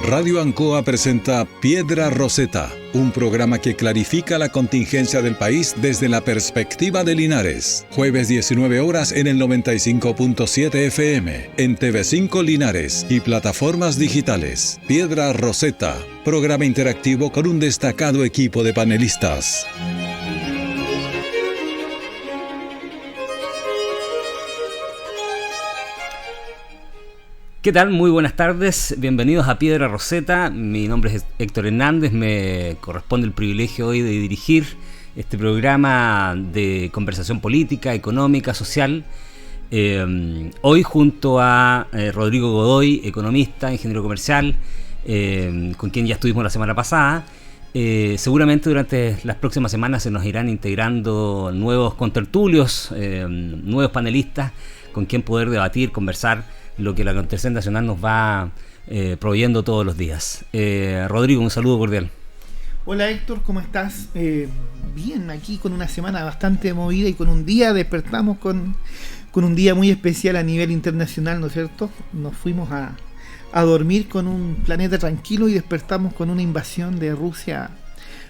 Radio Ancoa presenta Piedra Roseta, un programa que clarifica la contingencia del país desde la perspectiva de Linares. Jueves 19 horas en el 95.7 FM, en TV5 Linares y plataformas digitales. Piedra Roseta, programa interactivo con un destacado equipo de panelistas. ¿Qué tal? Muy buenas tardes, bienvenidos a Piedra Roseta. Mi nombre es Héctor Hernández, me corresponde el privilegio hoy de dirigir este programa de conversación política, económica, social. Hoy junto a Rodrigo Godoy, economista, ingeniero comercial, con quien ya estuvimos la semana pasada. Seguramente durante las próximas semanas se nos irán integrando nuevos contertulios, nuevos panelistas con quien poder debatir, conversar lo que la acontecer nacional nos va proveyendo todos los días. Rodrigo, un saludo cordial. Hola Héctor, ¿cómo estás? Bien, aquí con una semana bastante movida y con un día despertamos con un día muy especial a nivel internacional, ¿no es cierto? Nos fuimos a dormir con un planeta tranquilo y despertamos con una invasión de Rusia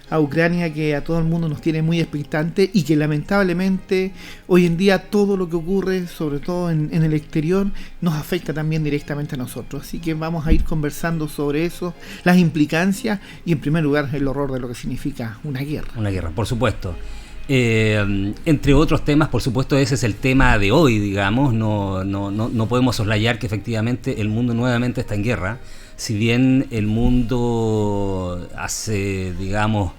a Ucrania que a todo el mundo nos tiene muy expectante y que lamentablemente hoy en día todo lo que ocurre, sobre todo en el exterior, nos afecta también directamente a nosotros. Así que vamos a ir conversando sobre eso, las implicancias y en primer lugar el horror de lo que significa una guerra. Una guerra, por supuesto. Entre otros temas, por supuesto, ese es el tema de hoy, digamos. No podemos soslayar que efectivamente el mundo nuevamente está en guerra. Si bien el mundo hace, digamos,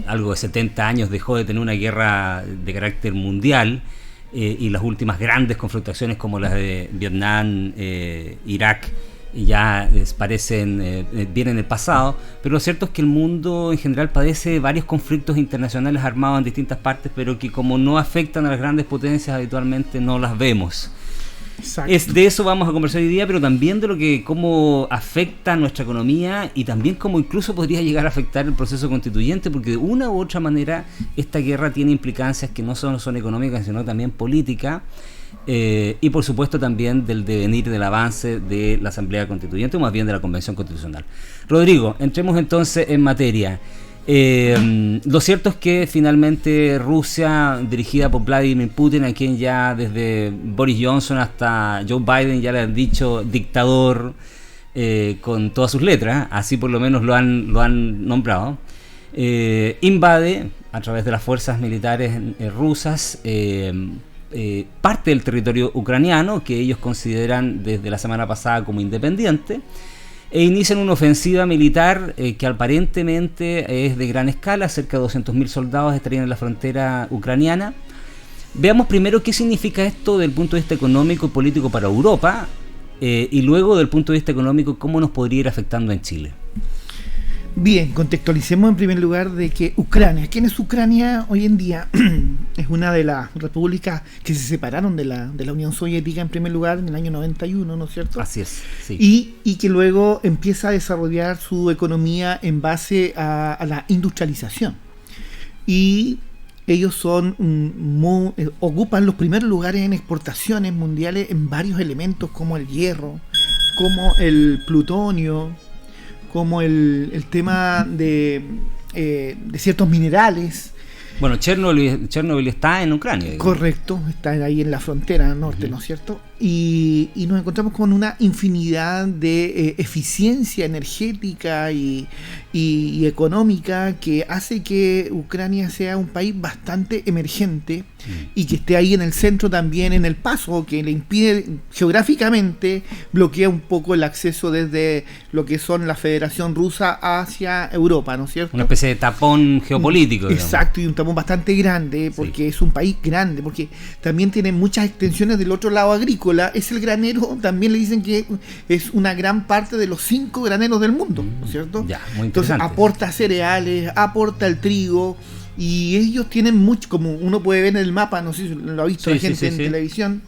algo de 70 años dejó de tener una guerra de carácter mundial, y las últimas grandes confrontaciones como las de Vietnam, Irak, ya parecen bien en el pasado, pero lo cierto es que el mundo en general padece varios conflictos internacionales armados en distintas partes, pero que como no afectan a las grandes potencias habitualmente no las vemos. Exacto. De eso vamos a conversar hoy día, pero también de cómo afecta nuestra economía y también cómo incluso podría llegar a afectar el proceso constituyente, porque de una u otra manera esta guerra tiene implicancias que no solo son económicas, sino también políticas, y por supuesto también del devenir del avance de la Asamblea Constituyente, o más bien de la Convención Constitucional. Rodrigo, entremos entonces en materia. Lo cierto es que finalmente Rusia, dirigida por Vladimir Putin, a quien ya desde Boris Johnson hasta Joe Biden ya le han dicho dictador, con todas sus letras, así por lo menos lo han nombrado, invade a través de las fuerzas militares rusas parte del territorio ucraniano que ellos consideran desde la semana pasada como independiente, e inician una ofensiva militar que aparentemente es de gran escala. Cerca de 200.000 soldados estarían en la frontera ucraniana. Veamos primero qué significa esto desde el punto de vista económico y político para Europa, y luego desde el punto de vista económico cómo nos podría ir afectando en Chile. Bien, contextualicemos en primer lugar de que Ucrania, ¿quién es Ucrania hoy en día? Es una de las repúblicas que se separaron de la Unión Soviética en primer lugar en el año 91, ¿no es cierto? Así es, sí. Y que luego empieza a desarrollar su economía en base a la industrialización. Y ellos ocupan los primeros lugares en exportaciones mundiales en varios elementos como el hierro, como el plutonio, como el tema de ciertos minerales. Bueno, Chernobyl está en Ucrania. Correcto, está ahí en la frontera norte, ¿no es cierto? Y nos encontramos con una infinidad de eficiencia energética y económica que hace que Ucrania sea un país bastante emergente y que esté ahí en el centro también, en el paso que le impide geográficamente, bloquea un poco el acceso desde lo que son la Federación Rusa hacia Europa, ¿no es cierto? Una especie de tapón geopolítico. Exacto, y un tapón bastante grande porque es un país grande, porque también tiene muchas extensiones del otro lado agrícola. Es el granero, también le dicen que es una gran parte de los 5 graneros del mundo, ¿no es cierto? Ya, muy interesante. Entonces aporta cereales, aporta el trigo, y ellos tienen mucho, como uno puede ver en el mapa, no sé si lo ha visto la gente en televisión,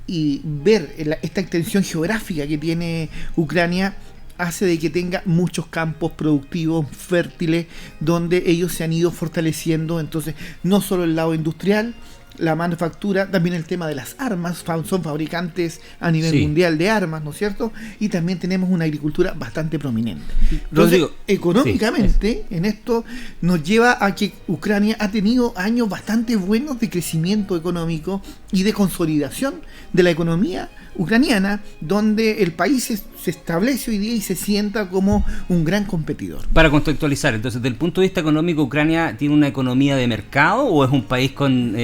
y ver esta extensión geográfica que tiene Ucrania hace de que tenga muchos campos productivos fértiles donde ellos se han ido fortaleciendo. Entonces no solo el lado industrial, la manufactura, también el tema de las armas, son fabricantes a nivel mundial de armas, ¿no es cierto? Y también tenemos una agricultura bastante prominente. Entonces, económicamente, en esto nos lleva a que Ucrania ha tenido años bastante buenos de crecimiento económico y de consolidación de la economía ucraniana, donde el país se establece hoy día y se sienta como un gran competidor. Para contextualizar, entonces, desde el punto de vista económico, ¿Ucrania tiene una economía de mercado o es un país con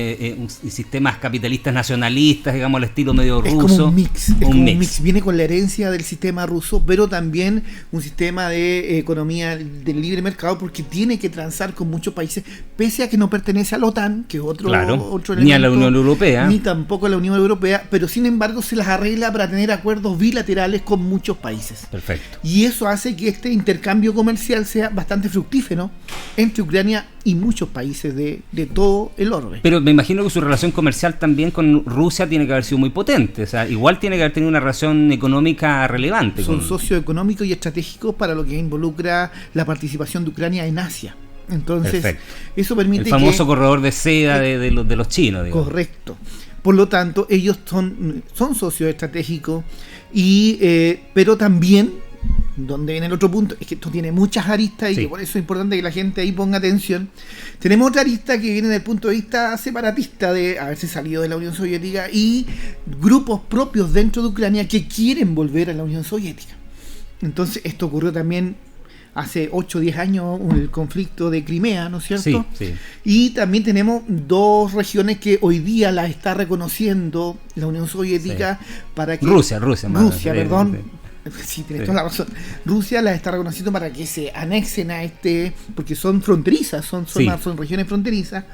sistemas capitalistas nacionalistas, digamos, al estilo medio ruso? Es como un mix. Viene con la herencia del sistema ruso, pero también un sistema de economía del libre mercado, porque tiene que transar con muchos países, pese a que no pertenece a la OTAN, que es otro elemento, ni a la Unión Europea, ni tampoco a la Unión Europea, pero sin embargo se las arregla para tener acuerdos bilaterales con muchos países. Perfecto. Y eso hace que este intercambio comercial sea bastante fructífero entre Ucrania y muchos países de todo el orbe. Pero me imagino que su relación comercial también con Rusia tiene que haber sido muy potente, o sea, igual tiene que haber tenido una relación económica relevante. Son socios económicos y estratégicos para lo que involucra la participación de Ucrania en Asia. Entonces, perfecto. Eso permite el famoso corredor de seda de los chinos, digamos. Correcto. Por lo tanto, ellos son socios estratégicos, pero también, donde viene el otro punto, es que esto tiene muchas aristas y que por eso es importante que la gente ahí ponga atención. Tenemos otra arista que viene desde el punto de vista separatista de haberse salido de la Unión Soviética y grupos propios dentro de Ucrania que quieren volver a la Unión Soviética. Entonces, esto ocurrió también hace 8 o 10 años, el conflicto de Crimea, ¿no es cierto? Sí. Y también tenemos 2 regiones que hoy día las está reconociendo la Unión Soviética para que... Rusia, perdón. Sí, tienes toda la razón. Rusia las está reconociendo para que se anexen a porque son fronterizas, son regiones fronterizas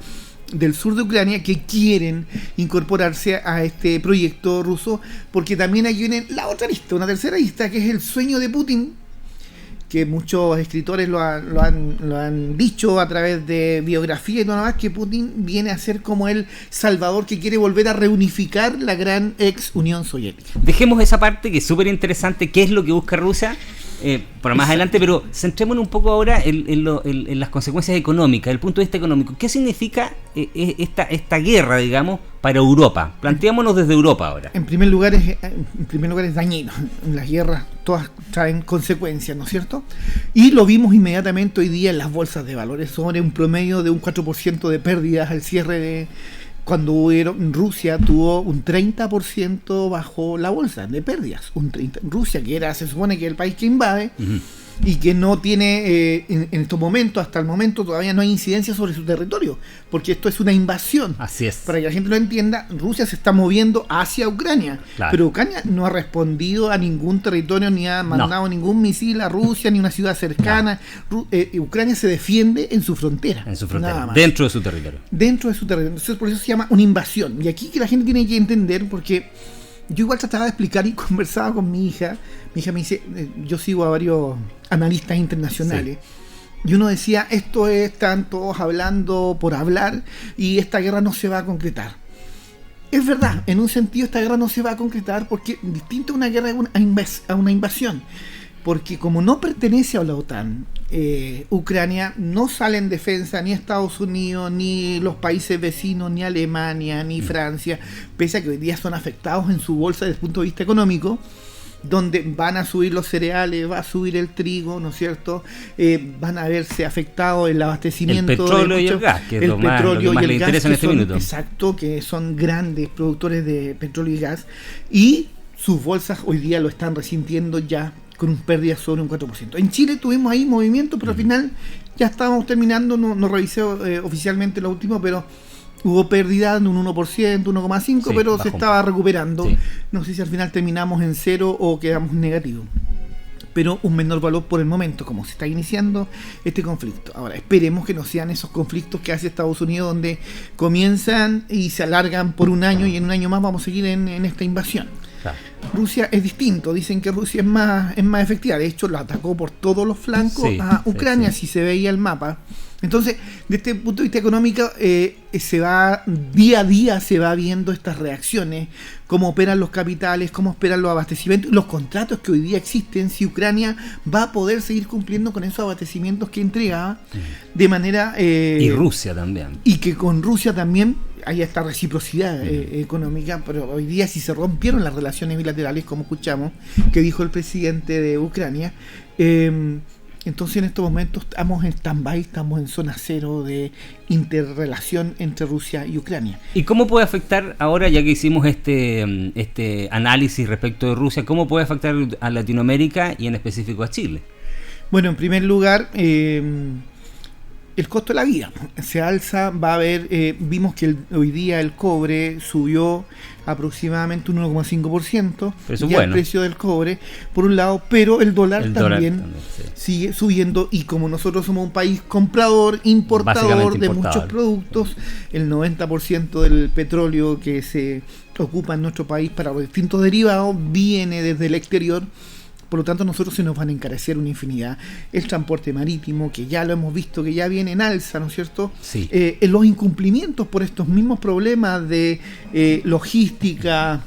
del sur de Ucrania que quieren incorporarse a este proyecto ruso, porque también aquí viene la otra lista, una tercera lista, que es el sueño de Putin, que muchos escritores lo han dicho a través de biografía y todo lo demás, que Putin viene a ser como el salvador que quiere volver a reunificar la gran ex Unión Soviética. Dejemos esa parte que es súper interesante, qué es lo que busca Rusia, para más adelante, pero centrémonos un poco ahora en las consecuencias económicas, desde el punto de vista económico. ¿Qué significa esta guerra, digamos, para Europa? Planteémonos desde Europa ahora. En primer lugar es dañino. Las guerras todas traen consecuencias, ¿no es cierto? Y lo vimos inmediatamente hoy día en las bolsas de valores, sobre un promedio de un 4% de pérdidas al cierre de... Cuando Rusia tuvo un 30% bajo la bolsa de pérdidas. Rusia, que se supone que es el país que invade, y que no tiene, en estos momentos, hasta el momento, todavía no hay incidencia sobre su territorio, porque esto es una invasión. Así es. Para que la gente lo entienda, Rusia se está moviendo hacia Ucrania, pero Ucrania no ha respondido a ningún territorio, ni ha mandado ningún misil a Rusia, ni una ciudad cercana. Ucrania se defiende en su frontera. Dentro de su territorio. Entonces, por eso se llama una invasión. Y aquí que la gente tiene que entender, porque yo igual trataba de explicar y conversaba con mi hija. Mi hija me dice, yo sigo a varios analistas internacionales, y uno decía, están todos hablando por hablar y esta guerra no se va a concretar. Es verdad, en un sentido esta guerra no se va a concretar, porque distinto a una guerra a una invasión, porque como no pertenece a la OTAN, Ucrania no sale en defensa ni Estados Unidos, ni los países vecinos, ni Alemania, ni Francia, pese a que hoy día son afectados en su bolsa desde el punto de vista económico, donde van a subir los cereales, va a subir el trigo, ¿no es cierto? Van a verse afectados el abastecimiento. El petróleo y el gas, que es lo más le interesa en este minuto. Exacto, que son grandes productores de petróleo y gas, y sus bolsas hoy día lo están resintiendo ya con un pérdida sobre un 4%. En Chile tuvimos ahí movimiento, pero al final ya estábamos terminando, no revisé oficialmente lo último, pero hubo pérdida de un 1%, 1,5%, pero se estaba recuperando. Sí. No sé si al final terminamos en 0 o quedamos en negativo. Pero un menor valor por el momento, como se está iniciando este conflicto. Ahora, esperemos que no sean esos conflictos que hace Estados Unidos, donde comienzan y se alargan por un año y en un año más vamos a seguir en esta invasión. Claro. Rusia es distinto, dicen que Rusia es más efectiva. De hecho, lo atacó por todos los flancos a Ucrania, si se veía el mapa. Entonces, desde este punto de vista económico, día a día se va viendo estas reacciones, cómo operan los capitales, cómo operan los abastecimientos, los contratos que hoy día existen, si Ucrania va a poder seguir cumpliendo con esos abastecimientos que entregaba de manera... y Rusia también. Y que con Rusia también haya esta reciprocidad económica, pero hoy día si se rompieron las relaciones bilaterales, como escuchamos, que dijo el presidente de Ucrania, entonces en estos momentos estamos en stand-by, estamos en zona cero de interrelación entre Rusia y Ucrania. ¿Y cómo puede afectar ahora, ya que hicimos este análisis respecto de Rusia, cómo puede afectar a Latinoamérica y en específico a Chile? Bueno, en primer lugar, el costo de la vida se alza, va a haber, vimos que hoy día el cobre subió aproximadamente un 1,5%, ya el precio del cobre, por un lado, pero el dólar también sigue subiendo, y como nosotros somos un país comprador, importador de muchos productos, el 90% del petróleo que se ocupa en nuestro país para los distintos derivados viene desde el exterior. Por lo tanto, nosotros se nos van a encarecer una infinidad. El transporte marítimo, que ya lo hemos visto, que ya viene en alza, ¿no es cierto? Sí. Los incumplimientos por estos mismos problemas de logística,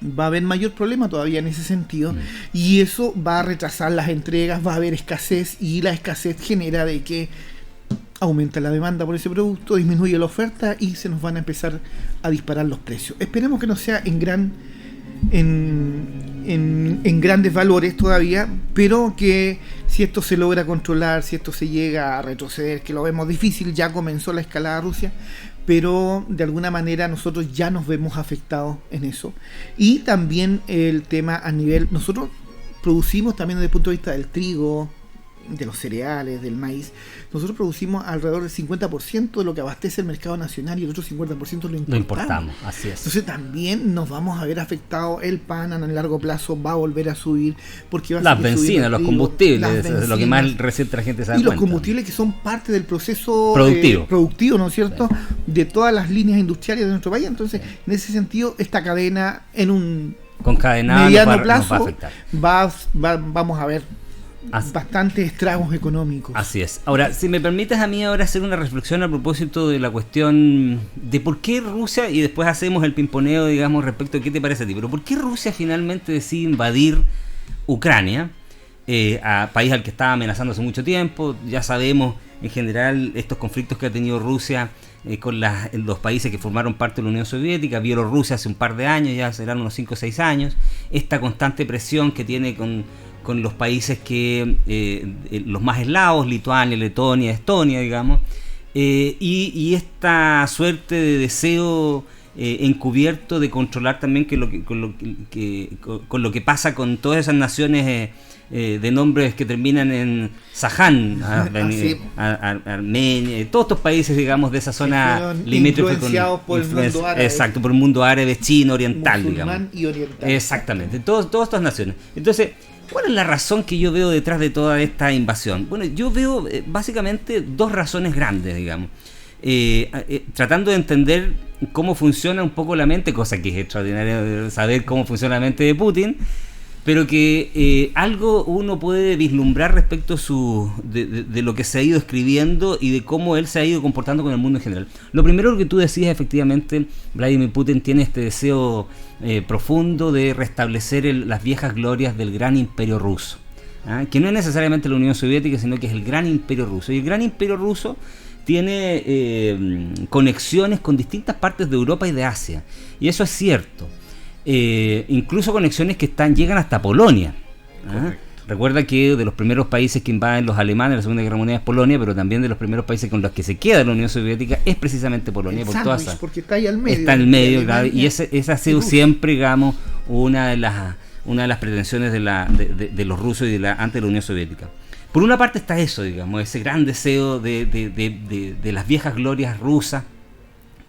va a haber mayor problema todavía en ese sentido, y eso va a retrasar las entregas, va a haber escasez, y la escasez genera de que aumenta la demanda por ese producto, disminuye la oferta y se nos van a empezar a disparar los precios. Esperemos que no sea en grandes valores todavía, pero que si esto se logra controlar, si esto se llega a retroceder, que lo vemos difícil, ya comenzó la escalada Rusia, pero de alguna manera nosotros ya nos vemos afectados en eso. Y también el tema a nivel, nosotros producimos también desde el punto de vista del trigo, de los cereales, del maíz, nosotros producimos alrededor del 50% de lo que abastece el mercado nacional, y el otro 50% lo importamos. Así es. Entonces también nos vamos a ver afectados. El pan a largo plazo va a volver a subir, porque va a las bencinas, los combustibles, es lo que más reciente la gente sabe. Y los combustibles que son parte del proceso productivo, ¿no es cierto?, de todas las líneas industriales de nuestro país. Entonces, en ese sentido, esta cadena en un mediano plazo vamos a ver bastantes estragos económicos. Así es. Ahora, si me permites a mí ahora hacer una reflexión a propósito de la cuestión de por qué Rusia, y después hacemos el pimponeo, digamos, respecto a qué te parece a ti, pero por qué Rusia finalmente decide invadir Ucrania, a país al que estaba amenazando hace mucho tiempo. Ya sabemos en general estos conflictos que ha tenido Rusia con los países que formaron parte de la Unión Soviética, Bielorrusia hace un par de años, ya serán unos 5 o 6 años, esta constante presión que tiene con los países que los más eslavos, Lituania, Letonia, Estonia, digamos, y esta suerte de deseo encubierto de controlar también con lo que pasa con todas esas naciones de nombres que terminan en Saján, Armenia, todos estos países, digamos, de esa zona limítrofe, influenciados por el mundo árabe. Exacto, por el mundo árabe, chino, oriental, musulmán, digamos. Y oriental. Exactamente, todas estas naciones. Entonces, ¿cuál es la razón que yo veo detrás de toda esta invasión? Bueno, yo veo básicamente dos razones grandes, digamos. Tratando de entender cómo funciona un poco la mente, cosa que es extraordinaria saber cómo funciona la mente de Putin, pero que algo uno puede vislumbrar respecto de lo que se ha ido escribiendo y de cómo él se ha ido comportando con el mundo en general. Lo primero que tú decías, efectivamente, Vladimir Putin tiene este deseo profundo de restablecer las viejas glorias del gran imperio ruso, que no es necesariamente la Unión Soviética, sino que es el gran imperio ruso. Y el gran imperio ruso tiene conexiones con distintas partes de Europa y de Asia, y eso es cierto. Incluso conexiones que llegan hasta Polonia. Recuerda que de los primeros países que invaden los alemanes en la Segunda Guerra Mundial es Polonia, pero también de los primeros países con los que se queda la Unión Soviética es precisamente Polonia. Porque está ahí al medio. Está al medio, claro, y esa ha sido siempre, digamos, una de las pretensiones de los rusos y antes de la Unión Soviética. Por una parte está eso, digamos, ese gran deseo de las viejas glorias rusas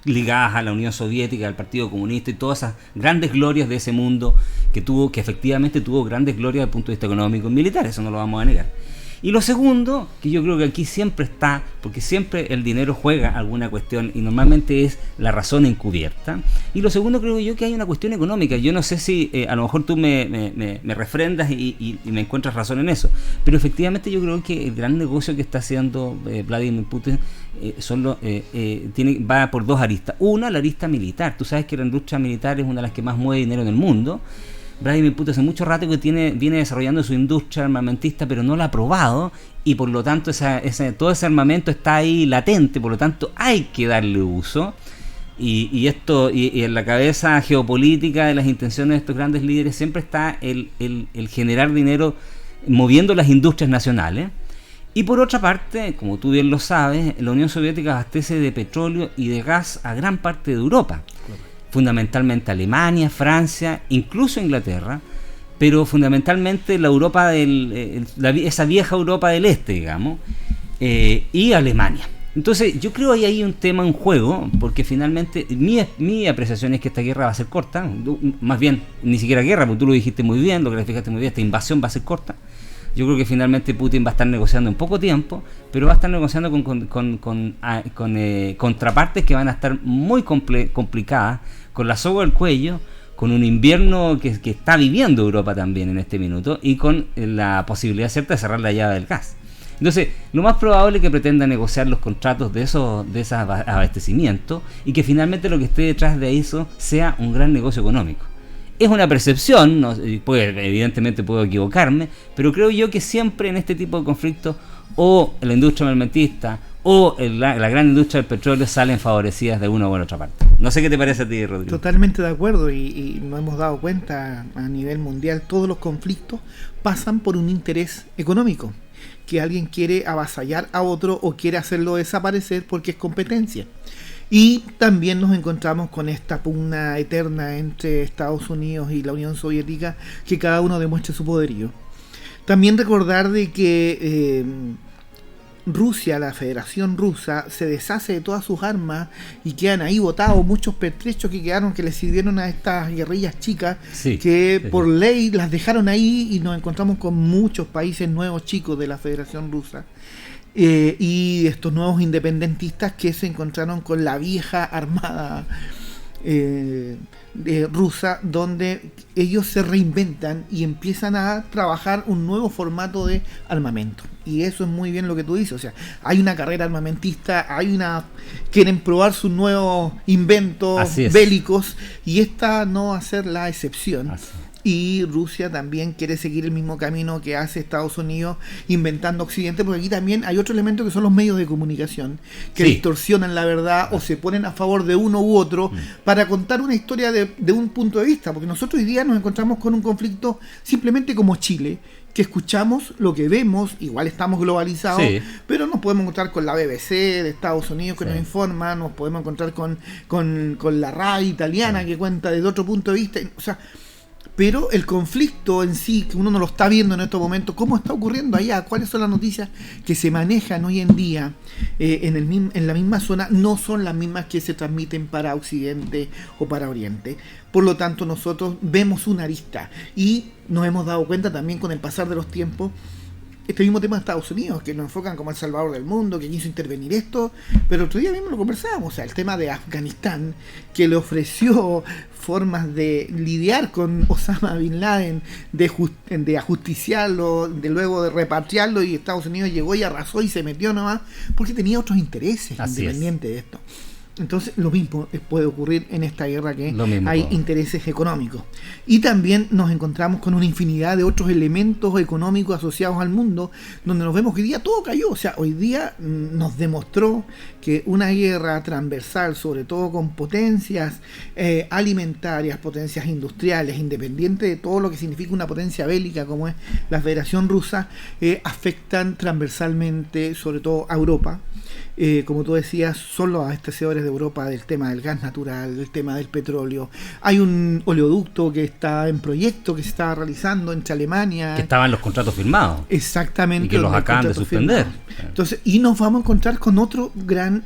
ligadas a la Unión Soviética, al Partido Comunista y todas esas grandes glorias de ese mundo que efectivamente tuvo grandes glorias desde el punto de vista económico y militar, eso no lo vamos a negar. Y lo segundo, que yo creo que aquí siempre está, porque siempre el dinero juega alguna cuestión y normalmente es la razón encubierta, y lo segundo creo yo que hay una cuestión económica. Yo no sé si a lo mejor tú me refrendas y me encuentras razón en eso, pero efectivamente yo creo que el gran negocio que está haciendo Vladimir Putin va por dos aristas. Una, la arista militar. Tú sabes que la industria militar es una de las que más mueve dinero en el mundo. Vladimir Putin hace mucho rato que viene desarrollando su industria armamentista, pero no la ha probado, y por lo tanto todo ese armamento está ahí latente, por lo tanto hay que darle uso. Y en la cabeza geopolítica de las intenciones de estos grandes líderes siempre está el generar dinero moviendo las industrias nacionales. Y por otra parte, como tú bien lo sabes, la Unión Soviética abastece de petróleo y de gas a gran parte de Europa, fundamentalmente Alemania, Francia, incluso Inglaterra, pero fundamentalmente la Europa esa vieja Europa del Este, digamos, y Alemania. Entonces yo creo que hay un tema en juego, porque finalmente mi apreciación es que esta guerra va a ser corta, más bien ni siquiera guerra, porque tú lo dijiste muy bien, lo clarificaste muy bien, esta invasión va a ser corta. Yo creo que finalmente Putin va a estar negociando en poco tiempo, pero va a estar negociando con contrapartes que van a estar muy complicadas, con la soga al cuello, con un invierno que está viviendo Europa también en este minuto, y con la posibilidad cierta de cerrar la llave del gas. Entonces, lo más probable es que pretenda negociar los contratos de esos abastecimientos, y que finalmente lo que esté detrás de eso sea un gran negocio económico. Es una percepción, evidentemente puedo equivocarme, pero creo yo que siempre en este tipo de conflictos, o la industria armamentista o la gran industria del petróleo salen favorecidas de una u otra parte. No sé qué te parece a ti, Rodrigo. Totalmente de acuerdo, y nos hemos dado cuenta a nivel mundial, todos los conflictos pasan por un interés económico, que alguien quiere avasallar a otro o quiere hacerlo desaparecer porque es competencia. Y también nos encontramos con esta pugna eterna entre Estados Unidos y la Unión Soviética, que cada uno demuestre su poderío. También recordar de que Rusia, la Federación Rusa, se deshace de todas sus armas y quedan ahí botados muchos pertrechos que quedaron, que le sirvieron a estas guerrillas chicas, por ley las dejaron ahí, y nos encontramos con muchos países nuevos chicos de la Federación Rusa. Y estos nuevos independentistas que se encontraron con la vieja armada rusa, donde ellos se reinventan y empiezan a trabajar un nuevo formato de armamento. Y eso es muy bien lo que tú dices, o sea, hay una carrera armamentista, quieren probar sus nuevos inventos bélicos, y esta no va a ser la excepción. Y Rusia también quiere seguir el mismo camino que hace Estados Unidos, inventando Occidente, porque aquí también hay otro elemento que son los medios de comunicación, que distorsionan la verdad o se ponen a favor de uno u otro para contar una historia de un punto de vista, porque nosotros hoy día nos encontramos con un conflicto simplemente como Chile, que escuchamos lo que vemos, igual estamos globalizados, pero nos podemos encontrar con la BBC de Estados Unidos que nos informa, nos podemos encontrar con la RAI italiana que cuenta desde otro punto de vista, o sea, pero el conflicto en sí, que uno no lo está viendo en estos momentos, cómo está ocurriendo allá, cuáles son las noticias que se manejan hoy en día en la misma zona, no son las mismas que se transmiten para Occidente o para Oriente. Por lo tanto, nosotros vemos una arista, y nos hemos dado cuenta también con el pasar de los tiempos, este mismo tema de Estados Unidos, que nos enfocan como el salvador del mundo, que quiso intervenir esto, pero otro día mismo lo conversábamos, o sea, el tema de Afganistán, que le ofreció formas de lidiar con Osama Bin Laden, de ajusticiarlo, de luego de repatriarlo, y Estados Unidos llegó y arrasó y se metió nomás, porque tenía otros intereses independientes de esto. Entonces lo mismo puede ocurrir en esta guerra, que hay intereses económicos. Y también nos encontramos con una infinidad de otros elementos económicos asociados al mundo, donde nos vemos que hoy día todo cayó. O sea, hoy día nos demostró que una guerra transversal, sobre todo con potencias alimentarias, potencias industriales, independiente de todo lo que significa una potencia bélica como es la Federación Rusa, afectan transversalmente sobre todo a Europa. Como tú decías, son los abastecedores de Europa del tema del gas natural, del tema del petróleo. Hay un oleoducto que está en proyecto, que se está realizando entre Alemania, que estaban los contratos firmados. Exactamente. Y que los acaban de suspender. Entonces, y nos vamos a encontrar con otro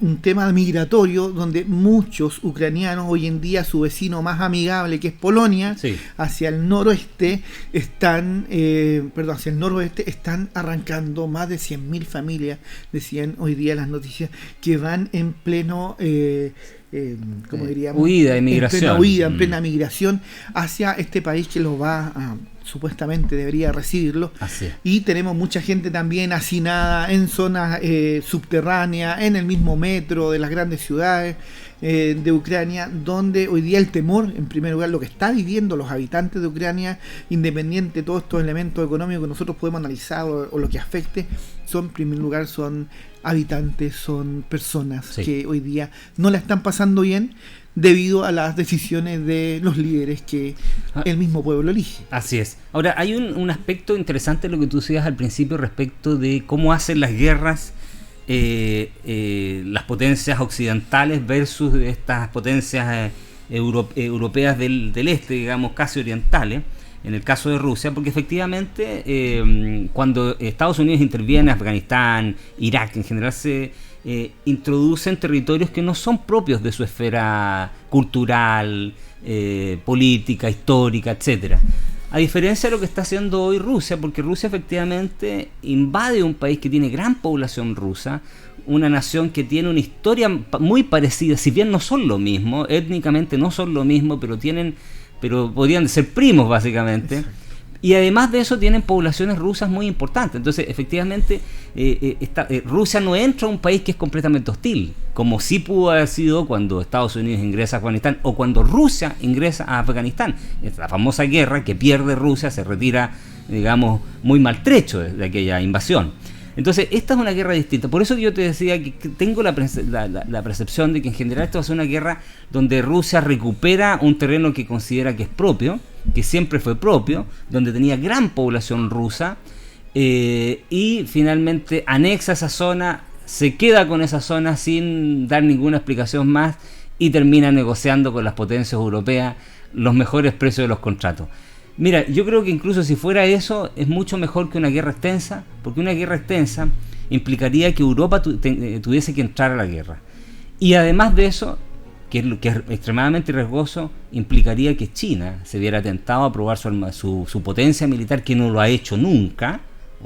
un tema migratorio, donde muchos ucranianos hoy en día, su vecino más amigable, que es Polonia, hacia el noroeste, hacia el noroeste están arrancando más de 100.000 familias, decían hoy día las noticias, que van en pleno como diríamos, huida, emigración. En plena migración hacia este país que los va a, supuestamente debería recibirlo. Y tenemos mucha gente también hacinada en zonas subterráneas, en el mismo metro de las grandes ciudades de Ucrania, donde hoy día el temor, en primer lugar, lo que está viviendo los habitantes de Ucrania, independiente de todos estos elementos económicos que nosotros podemos analizar o lo que afecte, en primer lugar son habitantes, son personas que hoy día no la están pasando bien, debido a las decisiones de los líderes que el mismo pueblo elige. Así es. Ahora, hay un aspecto interesante en lo que tú decías al principio respecto de cómo hacen las guerras las potencias occidentales versus estas potencias europeas del este, digamos, casi orientales, en el caso de Rusia, porque efectivamente cuando Estados Unidos interviene en Afganistán, Irak, en general se introducen territorios que no son propios de su esfera cultural, política, histórica, etcétera. A diferencia de lo que está haciendo hoy Rusia, porque Rusia efectivamente invade un país que tiene gran población rusa, una nación que tiene una historia muy parecida, si bien no son lo mismo, étnicamente no son lo mismo, pero podrían ser primos básicamente. Exacto. Y además de eso tienen poblaciones rusas muy importantes. Entonces, efectivamente, Rusia no entra a un país que es completamente hostil, como sí pudo haber sido cuando Estados Unidos ingresa a Afganistán o cuando Rusia ingresa a Afganistán. Es la famosa guerra que pierde Rusia, se retira, digamos, muy maltrecho de aquella invasión. Entonces, esta es una guerra distinta. Por eso yo te decía que tengo la percepción de que en general esto va a ser una guerra donde Rusia recupera un terreno que considera que es propio, que siempre fue propio, donde tenía gran población rusa, y finalmente anexa esa zona, se queda con esa zona sin dar ninguna explicación más y termina negociando con las potencias europeas los mejores precios de los contratos. Mira, yo creo que incluso si fuera eso, es mucho mejor que una guerra extensa, porque una guerra extensa implicaría que Europa tuviese que entrar a la guerra. Y además de eso, que es extremadamente riesgoso, implicaría que China se viera tentado a probar su potencia militar, que no lo ha hecho nunca.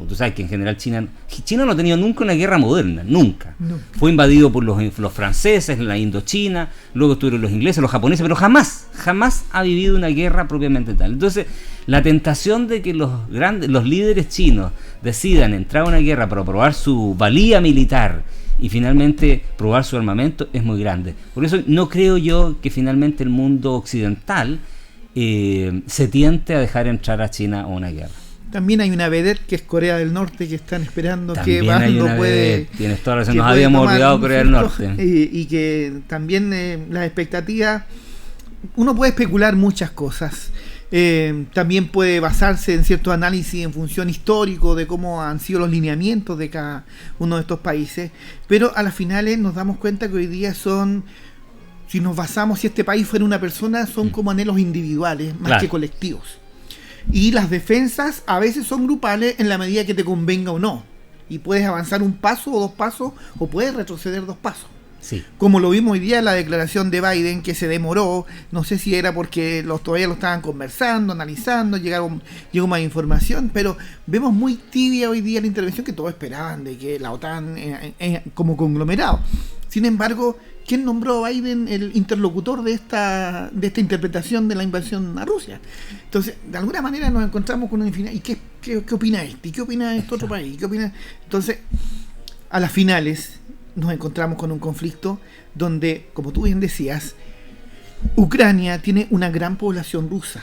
Tú sabes que en general China no ha tenido nunca una guerra moderna, nunca. No. Fue invadido por los franceses en la Indochina, luego estuvieron los ingleses, los japoneses, pero jamás ha vivido una guerra propiamente tal. Entonces, la tentación de que los líderes chinos decidan entrar a una guerra para probar su valía militar y finalmente probar su armamento es muy grande. Por eso no creo yo que finalmente el mundo occidental se tiente a dejar entrar a China a una guerra. También hay una vedette que es Corea del Norte, que están esperando también que Bando puede. Tienes toda la razón, nos habíamos olvidado Corea del Norte. Y que también las expectativas, uno puede especular muchas cosas. También puede basarse en ciertos análisis en función histórico de cómo han sido los lineamientos de cada uno de estos países. Pero a las finales nos damos cuenta que hoy día si nos basamos, si este país fuera una persona, son como anhelos individuales más que colectivos. Y las defensas a veces son grupales en la medida que te convenga o no. Y puedes avanzar un paso o dos pasos, o puedes retroceder 2 pasos. Sí. Como lo vimos hoy día en la declaración de Biden, que se demoró, no sé si era porque todavía lo estaban conversando, analizando, llegó más información, pero vemos muy tibia hoy día la intervención que todos esperaban de que la OTAN como conglomerado. Sin embargo, ¿quién nombró a Biden el interlocutor de esta interpretación de la invasión a Rusia? Entonces, de alguna manera nos encontramos con una infinidad. ¿Y qué opina este? ¿Y qué opina este otro país? ¿Qué opina? Entonces, a las finales nos encontramos con un conflicto donde, como tú bien decías, Ucrania tiene una gran población rusa.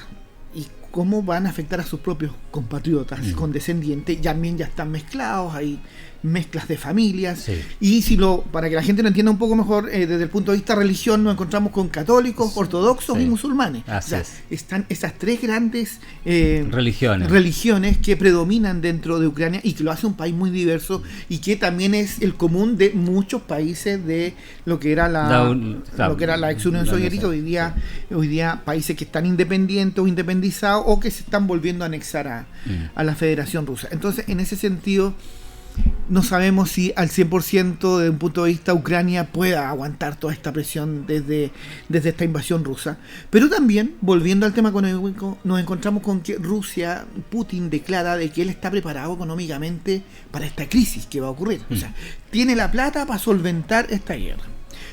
¿Y cómo van a afectar a sus propios compatriotas condescendientes? También ya están mezclados, hay mezclas de familias. Sí. Y para que la gente lo entienda un poco mejor, desde el punto de vista religión, nos encontramos con católicos, ortodoxos y musulmanes. Están esas 3 grandes religiones que predominan dentro de Ucrania y que lo hace un país muy diverso y que también es el común de muchos países de lo que era la ex Unión Soviética. Hoy día países que están independientes o independizados o que se están volviendo a anexar a la Federación Rusa. Entonces, en ese sentido, no sabemos si al 100% desde un punto de vista Ucrania pueda aguantar toda esta presión desde esta invasión rusa. Pero también, volviendo al tema económico, nos encontramos con que Putin declara de que él está preparado económicamente para esta crisis que va a ocurrir. O sea, tiene la plata para solventar esta guerra.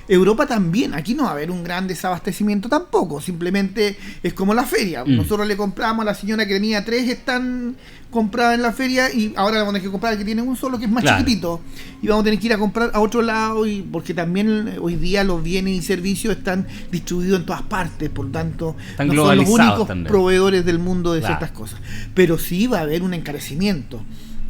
Europa también, aquí no va a haber un gran desabastecimiento tampoco, simplemente es como la feria. Nosotros le compramos a la señora que tenía 3 están compradas en la feria y ahora le vamos a tener que comprar al que tiene un solo que es más chiquitito y vamos a tener que ir a comprar a otro lado porque también hoy día los bienes y servicios están distribuidos en todas partes, por tanto no son los únicos proveedores del mundo de ciertas cosas, pero sí va a haber un encarecimiento.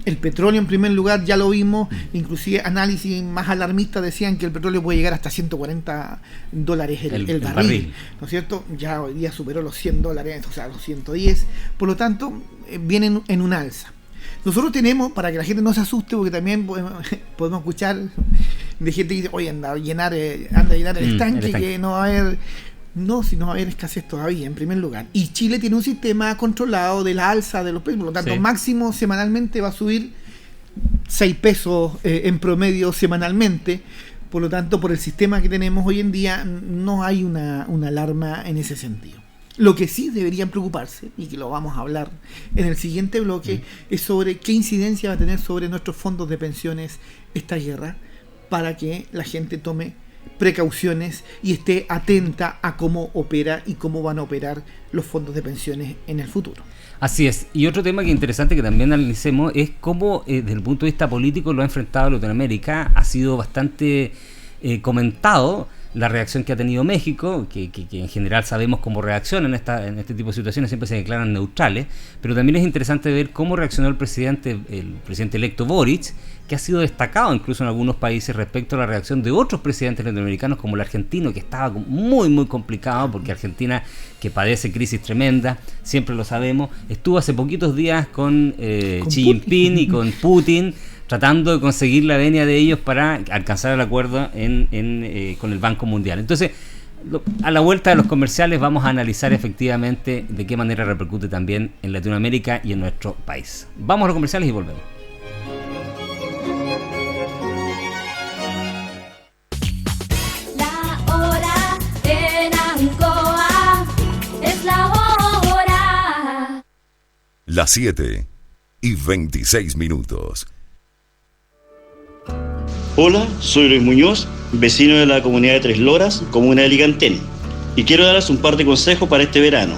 El petróleo en primer lugar ya lo vimos, inclusive análisis más alarmistas decían que el petróleo puede llegar hasta $140 el barril, ¿no es cierto? Ya hoy día superó los $100, o sea, los 110, por lo tanto vienen en un alza. Nosotros tenemos, para que la gente no se asuste, porque también podemos escuchar de gente que dice, oye, anda a llenar el estanque, que no va a haber... No, si no va a haber escasez todavía, en primer lugar. Y Chile tiene un sistema controlado de la alza de los precios, por lo tanto, máximo semanalmente va a subir 6 pesos en promedio semanalmente. Por lo tanto, por el sistema que tenemos hoy en día, no hay una alarma en ese sentido. Lo que sí deberían preocuparse, y que lo vamos a hablar en el siguiente bloque, es sobre qué incidencia va a tener sobre nuestros fondos de pensiones esta guerra, para que la gente tome precauciones y esté atenta a cómo opera y cómo van a operar los fondos de pensiones en el futuro. Así es. Y otro tema que es interesante que también analicemos es cómo desde el punto de vista político lo ha enfrentado Latinoamérica. Ha sido bastante comentado la reacción que ha tenido México, que en general sabemos cómo reacciona en este tipo de situaciones, siempre se declaran neutrales, pero también es interesante ver cómo reaccionó el presidente electo Boric, que ha sido destacado incluso en algunos países respecto a la reacción de otros presidentes latinoamericanos, como el argentino, que estaba muy muy complicado, porque Argentina, que padece crisis tremenda, siempre lo sabemos, estuvo hace poquitos días con Xi Jinping y con Putin, tratando de conseguir la venia de ellos para alcanzar el acuerdo con el Banco Mundial. Entonces, a la vuelta de los comerciales vamos a analizar efectivamente de qué manera repercute también en Latinoamérica y en nuestro país. Vamos a los comerciales y volvemos. La hora en Ancoa es la hora. Las 7:26. Hola, soy Luis Muñoz, vecino de la comunidad de Tres Loras, comuna de Licantén, y quiero darles un par de consejos para este verano.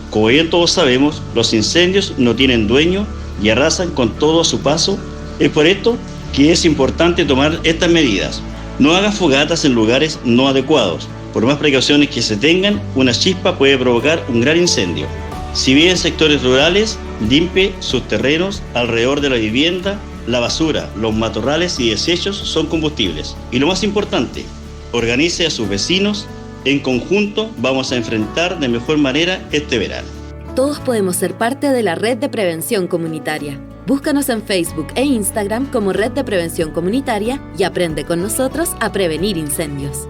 Como bien todos sabemos, los incendios no tienen dueño y arrasan con todo a su paso. Es por esto que es importante tomar estas medidas. No hagan fogatas en lugares no adecuados. Por más precauciones que se tengan, una chispa puede provocar un gran incendio. Si vive en sectores rurales, limpie sus terrenos alrededor de la vivienda. La basura, los matorrales y desechos son combustibles. Y lo más importante, organice a sus vecinos. En conjunto vamos a enfrentar de mejor manera este verano. Todos podemos ser parte de la Red de Prevención Comunitaria. Búscanos en Facebook e Instagram como Red de Prevención Comunitaria y aprende con nosotros a prevenir incendios.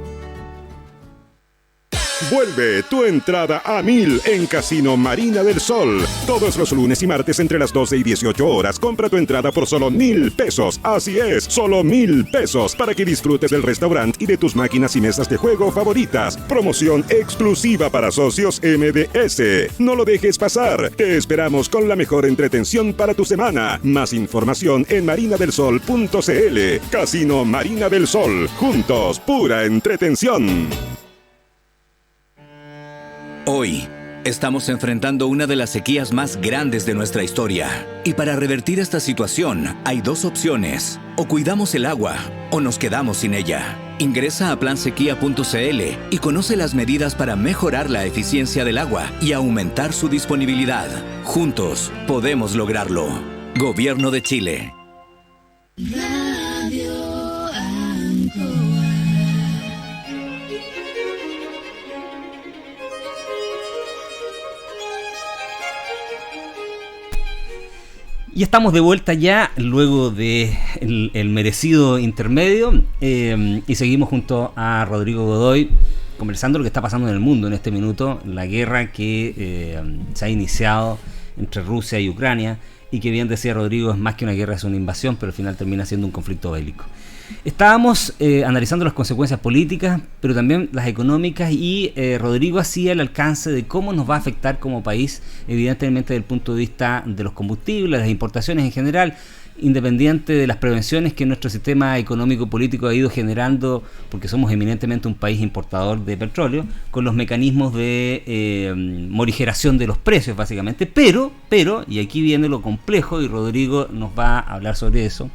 Vuelve tu entrada a 1000 en Casino Marina del Sol. Todos los lunes y martes entre las 12 y 18 horas. Compra tu entrada por solo 1,000 pesos. Así es, solo 1,000 pesos para que disfrutes del restaurante y de tus máquinas y mesas de juego favoritas. Promoción exclusiva para socios MDS. No lo dejes pasar. Te esperamos con la mejor entretención para tu semana. Más información en marinadelsol.cl. Casino Marina del Sol. Juntos, pura entretención. Hoy, estamos enfrentando una de las sequías más grandes de nuestra historia. Y para revertir esta situación, hay 2 opciones. O cuidamos el agua, o nos quedamos sin ella. Ingresa a plansequía.cl y conoce las medidas para mejorar la eficiencia del agua y aumentar su disponibilidad. Juntos, podemos lograrlo. Gobierno de Chile. Y estamos de vuelta ya, luego de el merecido intermedio, y seguimos junto a Rodrigo Godoy, conversando lo que está pasando en el mundo en este minuto, la guerra que se ha iniciado entre Rusia y Ucrania, y que bien decía Rodrigo, es más que una guerra, es una invasión, pero al final termina siendo un conflicto bélico. Estábamos analizando las consecuencias políticas, pero también las económicas, y Rodrigo hacía el alcance de cómo nos va a afectar como país, evidentemente desde el punto de vista de los combustibles, las importaciones en general, independiente de las prevenciones que nuestro sistema económico-político ha ido generando, porque somos eminentemente un país importador de petróleo, con los mecanismos de morigeración de los precios básicamente, pero, y aquí viene lo complejo, y Rodrigo nos va a hablar sobre eso,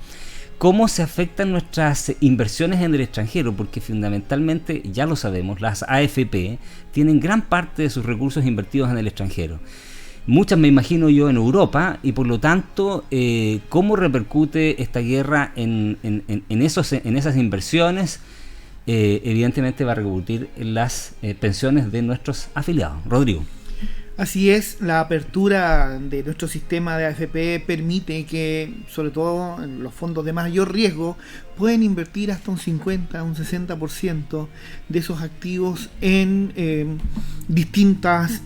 cómo se afectan nuestras inversiones en el extranjero, porque fundamentalmente, ya lo sabemos, las AFP tienen gran parte de sus recursos invertidos en el extranjero. muchas me imagino yo en Europa, y por lo tanto, ¿cómo repercute esta guerra en esas inversiones? Evidentemente va a repercutir en las pensiones de nuestros afiliados. Rodrigo. Así es, la apertura de nuestro sistema de AFP permite que, sobre todo en los fondos de mayor riesgo, pueden invertir hasta un 50, un 60% de esos activos en distintas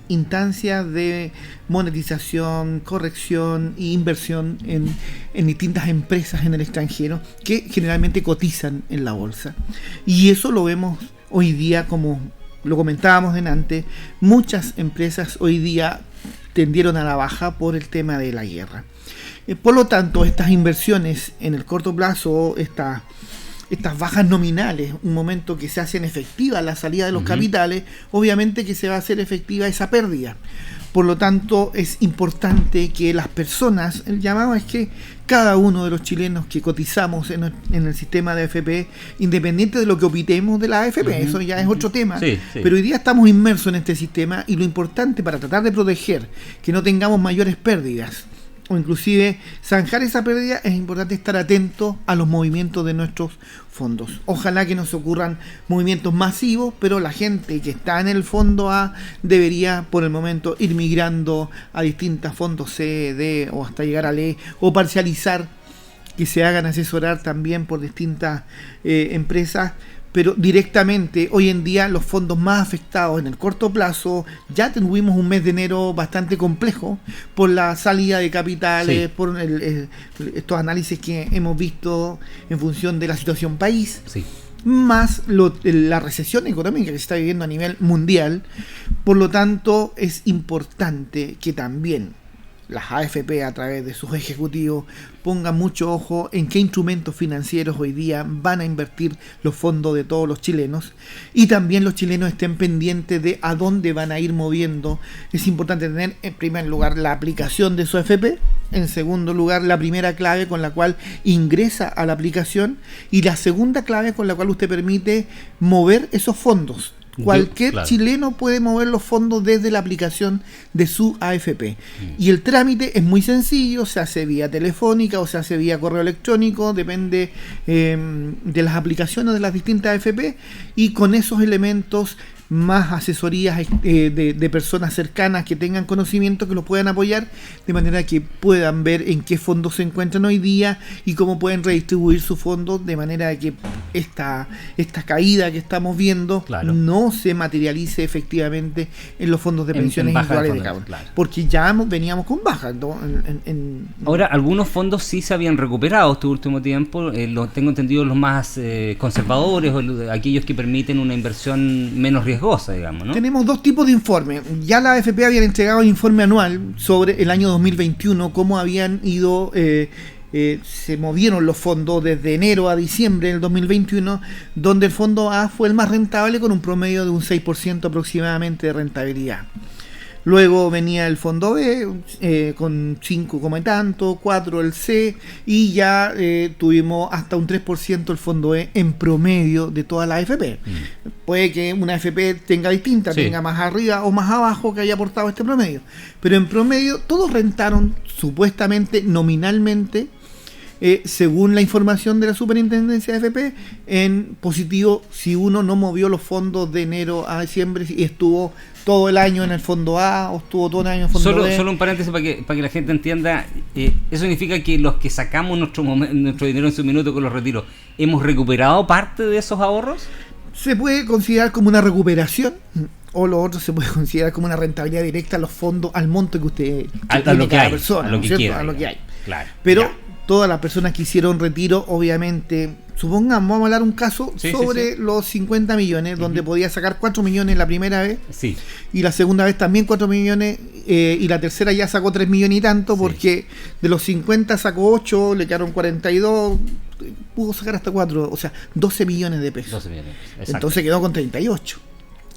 instancias de monetización, corrección e inversión en distintas empresas en el extranjero que generalmente cotizan en la bolsa. Y eso lo vemos hoy día, como lo comentábamos delante, muchas empresas hoy día tendieron a la baja por el tema de la guerra. Por lo tanto, estas inversiones en el corto plazo, estas bajas nominales, un momento que se hacen efectiva la salida de los capitales, obviamente que se va a hacer efectiva esa pérdida. Por lo tanto, es importante que las personas, el llamado es que cada uno de los chilenos que cotizamos en el sistema de AFP, independiente de lo que opinemos de la AFP, eso ya es otro tema, pero hoy día estamos inmersos en este sistema, y lo importante para tratar de proteger que no tengamos mayores pérdidas o inclusive zanjar esa pérdida, es importante estar atento a los movimientos de nuestros fondos. Ojalá que nos ocurran movimientos masivos, pero la gente que está en el fondo A debería por el momento ir migrando a distintos fondos C, D o hasta llegar al E, o parcializar, que se hagan asesorar también por distintas empresas. Pero directamente, hoy en día, los fondos más afectados en el corto plazo, ya tuvimos un mes de enero bastante complejo por la salida de capitales, por estos análisis que hemos visto en función de la situación país, más la recesión económica que se está viviendo a nivel mundial. Por lo tanto, es importante que también las AFP, a través de sus ejecutivos, pongan mucho ojo en qué instrumentos financieros hoy día van a invertir los fondos de todos los chilenos, y también los chilenos estén pendientes de a dónde van a ir moviendo. Es importante tener en primer lugar la aplicación de su AFP, en segundo lugar la primera clave con la cual ingresa a la aplicación, y la segunda clave con la cual usted permite mover esos fondos. Cualquier chileno puede mover los fondos desde la aplicación de su AFP. Y el trámite es muy sencillo, se hace vía telefónica o se hace vía correo electrónico, depende de las aplicaciones de las distintas AFP, y con esos elementos, más asesorías de personas cercanas que tengan conocimiento, que los puedan apoyar, de manera que puedan ver en qué fondos se encuentran hoy día y cómo pueden redistribuir sus fondos, de manera que esta caída que estamos viendo no se materialice efectivamente en los fondos de pensiones individuales de cada uno, porque ya veníamos con baja. Ahora, algunos fondos sí se habían recuperado este último tiempo, tengo entendido los más conservadores, o aquellos que permiten una inversión menos riesgosa, digamos, ¿no? Tenemos dos tipos de informes. Ya la AFP habían entregado el informe anual sobre el año 2021, cómo habían ido, se movieron los fondos desde enero a diciembre del 2021, donde el fondo A fue el más rentable con un promedio de un 6% aproximadamente de rentabilidad. Luego venía el fondo B con 5 como tanto, 4 el C, y ya tuvimos hasta un 3% el fondo E en promedio de toda la AFP. Puede que una AFP tenga distinta, tenga más arriba o más abajo que haya aportado este promedio, pero en promedio todos rentaron supuestamente nominalmente, según la información de la Superintendencia de AFP, en positivo si uno no movió los fondos de enero a diciembre y estuvo todo el año en el fondo A o estuvo todo el año en el fondo B. Solo un paréntesis para que la gente entienda, eso significa que los que sacamos nuestro dinero en su minuto con los retiros, ¿hemos recuperado parte de esos ahorros? Se puede considerar como una recuperación, o lo otro se puede considerar como una rentabilidad directa a los fondos, al monto que usted a lo que hay, persona, a lo que quiera, a lo que hay. Claro, pero todas las personas que hicieron retiro, obviamente, supongamos, vamos a hablar un caso sobre los 50 millones, donde podía sacar 4 millones la primera vez, y la segunda vez también 4 millones, y la tercera ya sacó 3 millones y tanto, porque de los 50 sacó 8, le quedaron 42, pudo sacar hasta 4, o sea, 12 millones de pesos. 12 millones, entonces quedó con 38.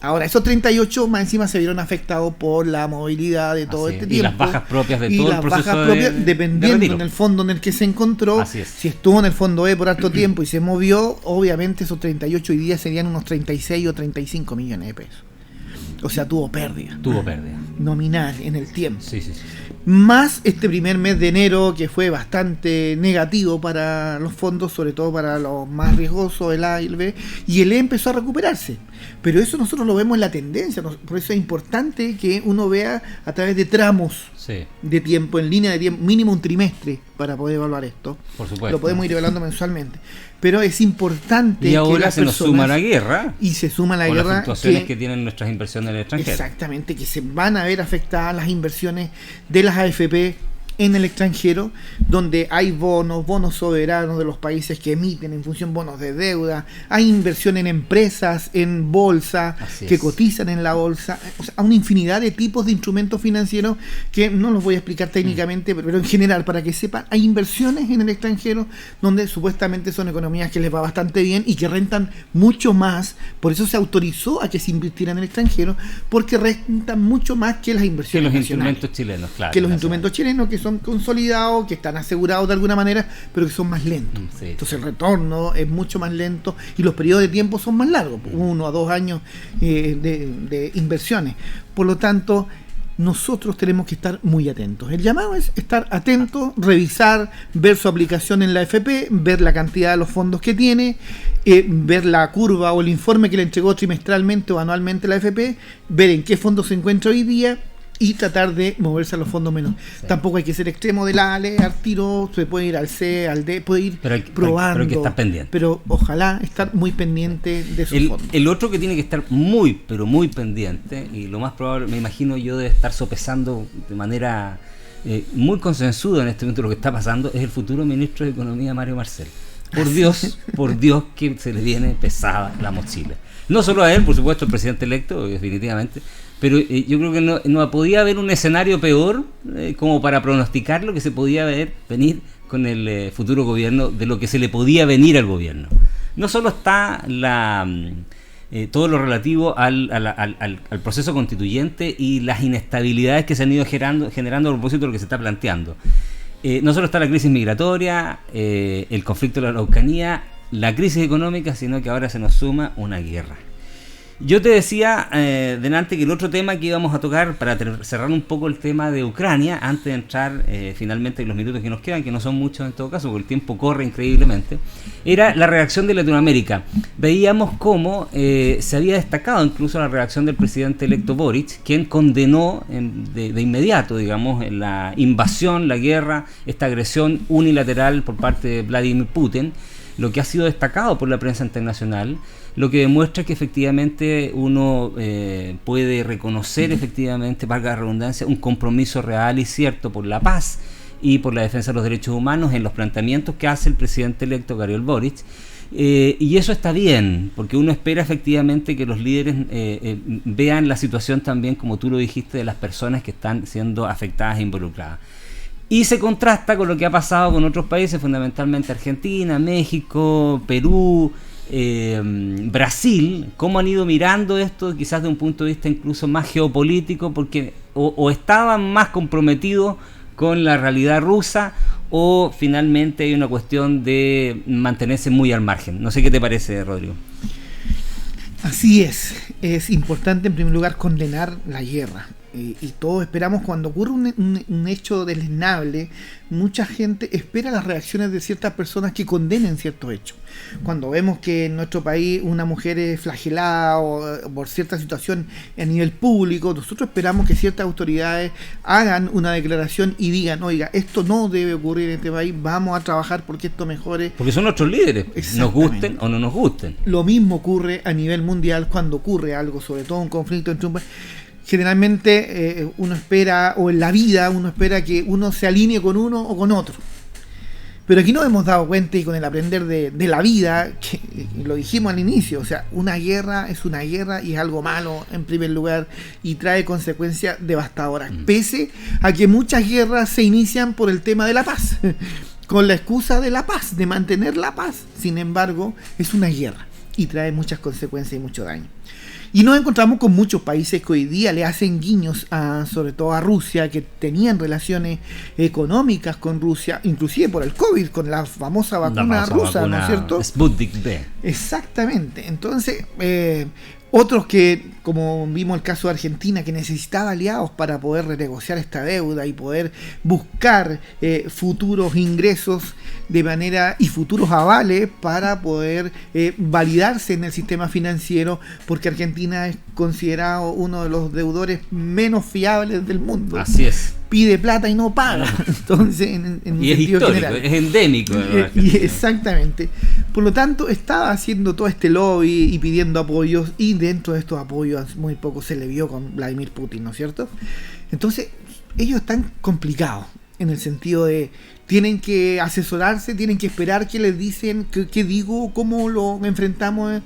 Ahora, esos 38 más encima se vieron afectados por la movilidad de todo este tiempo. Y las bajas propias de todo el proceso dependiendo en el fondo en el que se encontró. Si estuvo en el fondo E por harto tiempo y se movió, obviamente esos 38 hoy día serían unos 36 o 35 millones de pesos. O sea, tuvo pérdida. nominal en el tiempo. Sí. Más este primer mes de enero, que fue bastante negativo para los fondos, sobre todo para los más riesgosos, el A y el B, y el E empezó a recuperarse. Pero eso nosotros lo vemos en la tendencia, por eso es importante que uno vea a través de tramos de tiempo, en línea de tiempo, mínimo un trimestre para poder evaluar esto. Por supuesto. Lo podemos ir evaluando mensualmente. Pero es importante y ahora que las se nos suma la guerra. Y se suma la guerra. Las fluctuaciones que tienen nuestras inversiones en el extranjero. Exactamente, que se van a ver afectadas las inversiones de las AFP en el extranjero, donde hay bonos soberanos de los países que emiten en función bonos de deuda, hay inversión en empresas, en bolsa, que cotizan en la bolsa, o sea, una infinidad de tipos de instrumentos financieros que no los voy a explicar técnicamente, pero en general, para que sepan, hay inversiones en el extranjero donde supuestamente son economías que les va bastante bien y que rentan mucho más, por eso se autorizó a que se invirtiera en el extranjero, porque rentan mucho más que las inversiones que los nacionales. Instrumentos chilenos, claro. Que los instrumentos chilenos, que son consolidados, que están asegurados de alguna manera, pero que son más lentos. Entonces el retorno es mucho más lento y los periodos de tiempo son más largos, 1 a 2 años de inversiones. Por lo tanto, nosotros tenemos que estar muy atentos. El llamado es estar atentos, revisar, ver su aplicación en la AFP, ver la cantidad de los fondos que tiene, ver la curva o el informe que le entregó trimestralmente o anualmente la AFP, ver en qué fondo se encuentra hoy día y tratar de moverse a los fondos menos. Tampoco hay que ser extremo del A al tiro, se puede ir al C, al D, puede ir probando. Pero hay que estar pendiente. Pero ojalá estar muy pendiente de sus fondos. El otro que tiene que estar muy, pero muy pendiente, y lo más probable, me imagino yo, debe estar sopesando de manera muy consensuada en este momento lo que está pasando, es el futuro ministro de Economía, Mario Marcel. Por Dios que se le viene pesada la mochila. No solo a él, por supuesto, el presidente electo, definitivamente, pero yo creo que no podía haber un escenario peor como para pronosticar lo que se podía venir con el futuro gobierno, de lo que se le podía venir al gobierno. No solo está todo lo relativo al proceso constituyente y las inestabilidades que se han ido generando a propósito de lo que se está planteando. No solo está la crisis migratoria, el conflicto de la Araucanía, la crisis económica, sino que ahora se nos suma una guerra. Yo te decía delante que el otro tema que íbamos a tocar, para cerrar un poco el tema de Ucrania, antes de entrar finalmente en los minutos que nos quedan, que no son muchos en todo caso, porque el tiempo corre increíblemente, era la reacción de Latinoamérica. Veíamos cómo se había destacado incluso la reacción del presidente electo Boric, quien condenó de inmediato, digamos, la invasión, la guerra, esta agresión unilateral por parte de Vladimir Putin, lo que ha sido destacado por la prensa internacional, lo que demuestra que efectivamente uno puede reconocer efectivamente, valga la redundancia, un compromiso real y cierto por la paz y por la defensa de los derechos humanos en los planteamientos que hace el presidente electo Gabriel Boric. Y eso está bien, porque uno espera efectivamente que los líderes vean la situación también, como tú lo dijiste, de las personas que están siendo afectadas e involucradas. Y se contrasta con lo que ha pasado con otros países, fundamentalmente Argentina, México, Perú, Brasil, cómo han ido mirando esto quizás de un punto de vista incluso más geopolítico, porque o estaban más comprometidos con la realidad rusa, o finalmente hay una cuestión de mantenerse muy al margen. No sé qué te parece, Rodrigo. Así es importante en primer lugar condenar la guerra. Y todos esperamos, cuando ocurre un hecho deleznable, mucha gente espera las reacciones de ciertas personas que condenen ciertos hechos. Cuando vemos que en nuestro país una mujer es flagelada o por cierta situación a nivel público, nosotros esperamos que ciertas autoridades hagan una declaración y digan: oiga, esto no debe ocurrir en este país, vamos a trabajar porque esto mejore. Porque son nuestros líderes, nos gusten o no nos gusten. Lo mismo ocurre a nivel mundial cuando ocurre algo, sobre todo un conflicto entre un país. Generalmente uno espera, o en la vida uno espera que uno se alinee con uno o con otro. Pero aquí nos hemos dado cuenta, y con el aprender de la vida, que lo dijimos al inicio, o sea, una guerra es una guerra y es algo malo en primer lugar y trae consecuencias devastadoras, pese a que muchas guerras se inician por el tema de la paz, con la excusa de la paz, de mantener la paz. Sin embargo, es una guerra y trae muchas consecuencias y mucho daño. Y nos encontramos con muchos países que hoy día le hacen guiños sobre todo a Rusia, que tenían relaciones económicas con Rusia, inclusive por el COVID, con la famosa vacuna rusa, ¿no es cierto? Sputnik V. Exactamente. Entonces, Otros que, como vimos el caso de Argentina, que necesitaba aliados para poder renegociar esta deuda y poder buscar futuros ingresos de manera y futuros avales para poder validarse en el sistema financiero, porque Argentina es considerado uno de los deudores menos fiables del mundo. Así es. Pide plata y no paga. Entonces, en un y es sentido histórico, general. es endémico. Y exactamente. Por lo tanto, estaba haciendo todo este lobby y pidiendo apoyos, y dentro de estos apoyos muy poco se le vio con Vladimir Putin, ¿no es cierto? Entonces, ellos están complicados en el sentido de tienen que asesorarse, tienen que esperar qué les dicen, qué digo, cómo lo enfrentamos.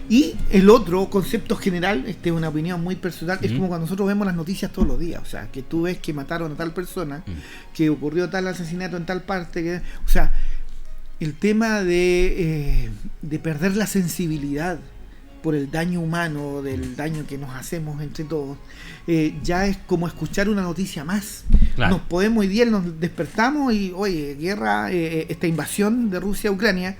Y el otro concepto general, es una opinión muy personal, es como cuando nosotros vemos las noticias todos los días, o sea, que tú ves que mataron a tal persona, que ocurrió tal asesinato en tal parte, o sea, el tema de perder la sensibilidad por el daño humano, del daño que nos hacemos entre todos, ya es como escuchar una noticia más. Claro. Nos podemos, hoy día nos despertamos y, oye, guerra, esta invasión de Rusia a Ucrania,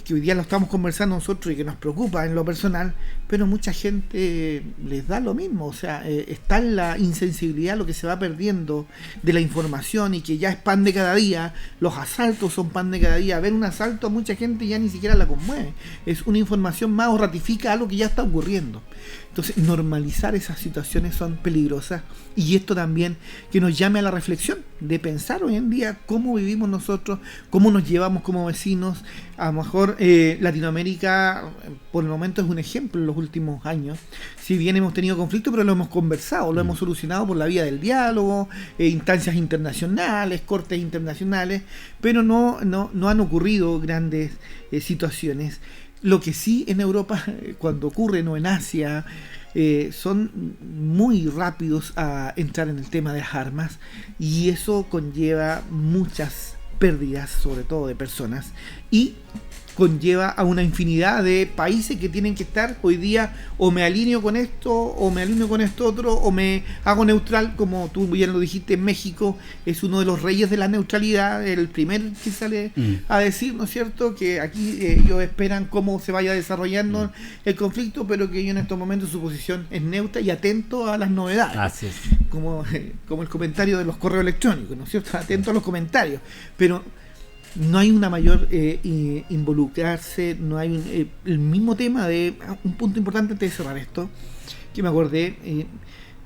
que hoy día lo estamos conversando nosotros y que nos preocupa en lo personal, pero mucha gente les da lo mismo, o sea, está en la insensibilidad lo que se va perdiendo de la información y que ya es pan de cada día. Los asaltos son pan de cada día. Ver un asalto a mucha gente ya ni siquiera la conmueve, es una información más o ratifica algo que ya está ocurriendo. Entonces, normalizar esas situaciones son peligrosas, y esto también que nos llame a la reflexión de pensar hoy en día cómo vivimos nosotros, cómo nos llevamos como vecinos. A lo mejor Latinoamérica por el momento es un ejemplo en los últimos años. Si bien hemos tenido conflictos, pero lo hemos conversado, lo hemos solucionado por la vía del diálogo, instancias internacionales, cortes internacionales, pero no han ocurrido grandes situaciones. Lo que sí en Europa, cuando ocurren, o en Asia, son muy rápidos a entrar en el tema de las armas, y eso conlleva muchas pérdidas, sobre todo de personas, y conlleva a una infinidad de países que tienen que estar hoy día, o me alineo con esto, o me alineo con esto otro, o me hago neutral, como tú bien lo dijiste. México es uno de los reyes de la neutralidad, el primer que sale a decir, ¿no es cierto?, que aquí ellos esperan cómo se vaya desarrollando el conflicto, pero que ellos en estos momentos su posición es neutra y atento a las novedades. Así es. Como el comentario de los correos electrónicos, ¿no es cierto?, atento a los comentarios, pero no hay una mayor involucrarse, no hay el mismo tema de un punto importante antes de cerrar esto, que me acordé,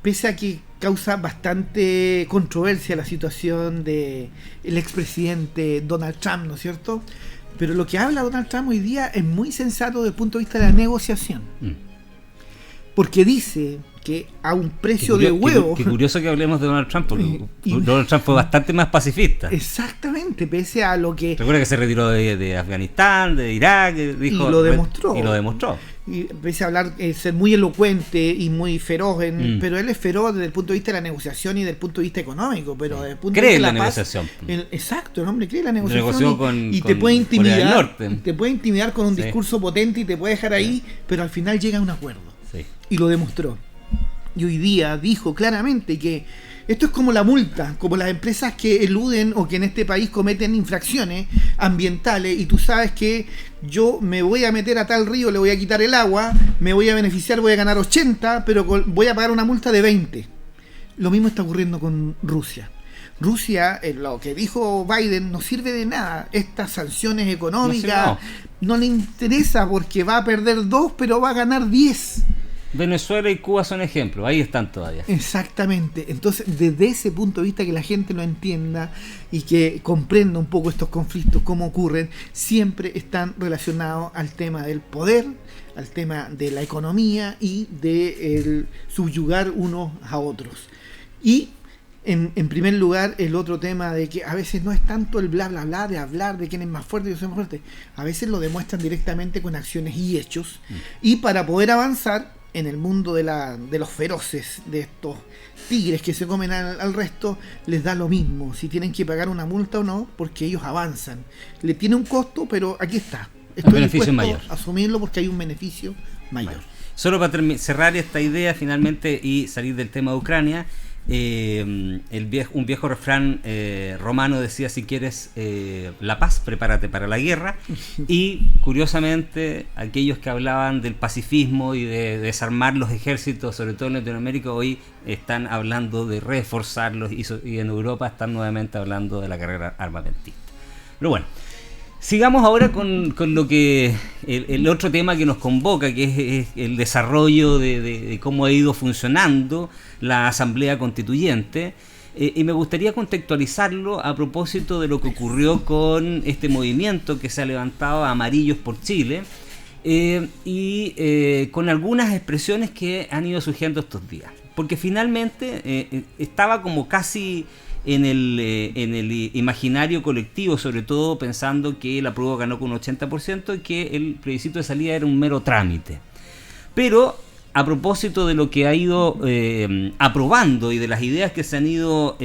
pese a que causa bastante controversia la situación de el expresidente Donald Trump, ¿no es cierto? Pero lo que habla Donald Trump hoy día es muy sensato desde el punto de vista de la negociación, porque dice que a un precio de huevo. Qué curioso que hablemos de Donald Trump, porque Donald Trump fue bastante más pacifista. Exactamente, pese a lo que... Recuerda que se retiró de Afganistán, de Irak, dijo, y lo demostró. Y pese a hablar, ser muy elocuente y muy feroz, pero él es feroz desde el punto de vista de la negociación y desde el punto de vista económico, pero desde el punto cree de vista en de la paz, negociación. Exacto, el hombre cree en la negociación, y te con puede intimidar, te puede intimidar con un discurso potente y te puede dejar ahí, pero al final llega a un acuerdo. Sí. Y lo demostró. Y hoy día dijo claramente que esto es como la multa, como las empresas que eluden o que en este país cometen infracciones ambientales, y tú sabes que yo me voy a meter a tal río, le voy a quitar el agua, me voy a beneficiar, voy a ganar 80, pero voy a pagar una multa de 20. Lo mismo está ocurriendo con Rusia. Rusia, lo que dijo Biden, no sirve de nada. Estas sanciones económicas no le interesa, porque va a perder 2, pero va a ganar 10. Venezuela y Cuba son ejemplos, ahí están todavía. Exactamente. Entonces, desde ese punto de vista, que la gente lo entienda y que comprenda un poco estos conflictos, cómo ocurren, siempre están relacionados al tema del poder, al tema de la economía y de el subyugar unos a otros. Y en primer lugar, el otro tema de que a veces no es tanto el bla bla bla de hablar de quién es más fuerte y yo soy más fuerte, a veces lo demuestran directamente con acciones y hechos, y para poder avanzar en el mundo de los feroces, de estos tigres que se comen al resto, les da lo mismo si tienen que pagar una multa o no, porque ellos avanzan. Le tiene un costo, pero aquí está. Estoy beneficio mayor. A asumirlo porque hay un beneficio mayor. Solo para cerrar esta idea finalmente y salir del tema de Ucrania, un viejo refrán romano decía: si quieres la paz, prepárate para la guerra. Y curiosamente, aquellos que hablaban del pacifismo y de desarmar los ejércitos, sobre todo en Latinoamérica, hoy están hablando de reforzarlos, y en Europa están nuevamente hablando de la carrera armamentista. Pero bueno, sigamos ahora con lo que el otro tema que nos convoca, que es el desarrollo de cómo ha ido funcionando la Asamblea Constituyente, y me gustaría contextualizarlo a propósito de lo que ocurrió con este movimiento que se ha levantado, Amarillos por Chile, y con algunas expresiones que han ido surgiendo estos días, porque finalmente estaba como casi en el imaginario colectivo, sobre todo pensando que la prueba ganó con un 80% y que el plebiscito de salida era un mero trámite. Pero a propósito de lo que ha ido aprobando y de las ideas que se han ido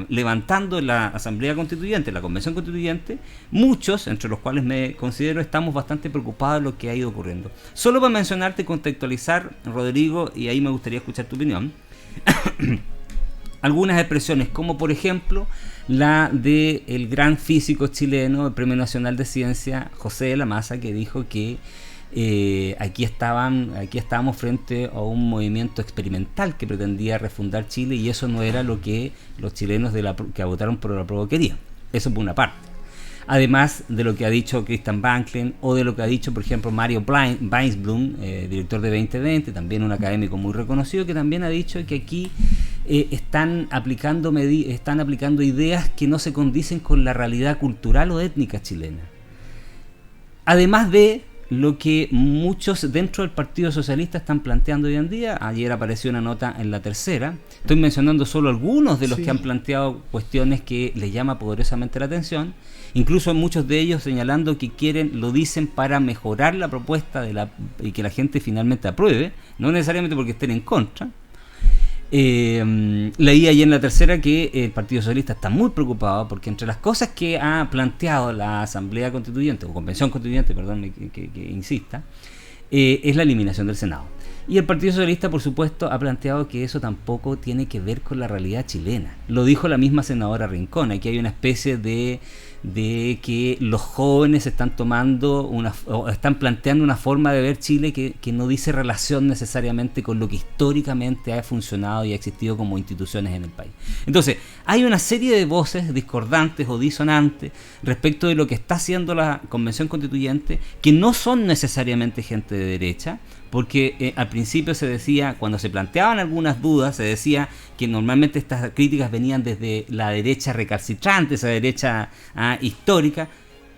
levantando en la Asamblea Constituyente, en la Convención Constituyente, muchos, entre los cuales me considero, estamos bastante preocupados de lo que ha ido ocurriendo. Solo para mencionarte y contextualizar, Rodrigo, y ahí me gustaría escuchar tu opinión, algunas expresiones, como por ejemplo la del gran físico chileno, el Premio Nacional de Ciencia, José de la Maza, que dijo que aquí estábamos frente a un movimiento experimental que pretendía refundar Chile, y eso no era lo que los chilenos que votaron por la prueba querían. Eso por una parte. Además de lo que ha dicho Christian Banklin, o de lo que ha dicho, por ejemplo, Mario Weisblum, director de 2020, también un académico muy reconocido, que también ha dicho que aquí están aplicando ideas que no se condicen con la realidad cultural o étnica chilena. Además de lo que muchos dentro del Partido Socialista están planteando hoy en día. Ayer apareció una nota en La Tercera. Estoy mencionando solo algunos de los que han planteado cuestiones que les llama poderosamente la atención. Incluso muchos de ellos señalando que lo dicen para mejorar la propuesta y que la gente finalmente apruebe, no necesariamente porque estén en contra. Leí ayer en La Tercera que el Partido Socialista está muy preocupado porque entre las cosas que ha planteado la Asamblea Constituyente, o Convención Constituyente, perdón, que insista, es la eliminación del Senado. Y el Partido Socialista, por supuesto, ha planteado que eso tampoco tiene que ver con la realidad chilena. Lo dijo la misma senadora Rincón. Aquí hay una especie de que los jóvenes están planteando una forma de ver Chile que no dice relación necesariamente con lo que históricamente ha funcionado y ha existido como instituciones en el país. Entonces, hay una serie de voces discordantes o disonantes respecto de lo que está haciendo la Convención Constituyente, que no son necesariamente gente de derecha, porque al principio se decía, cuando se planteaban algunas dudas, se decía que normalmente estas críticas venían desde la derecha recalcitrante, esa derecha histórica.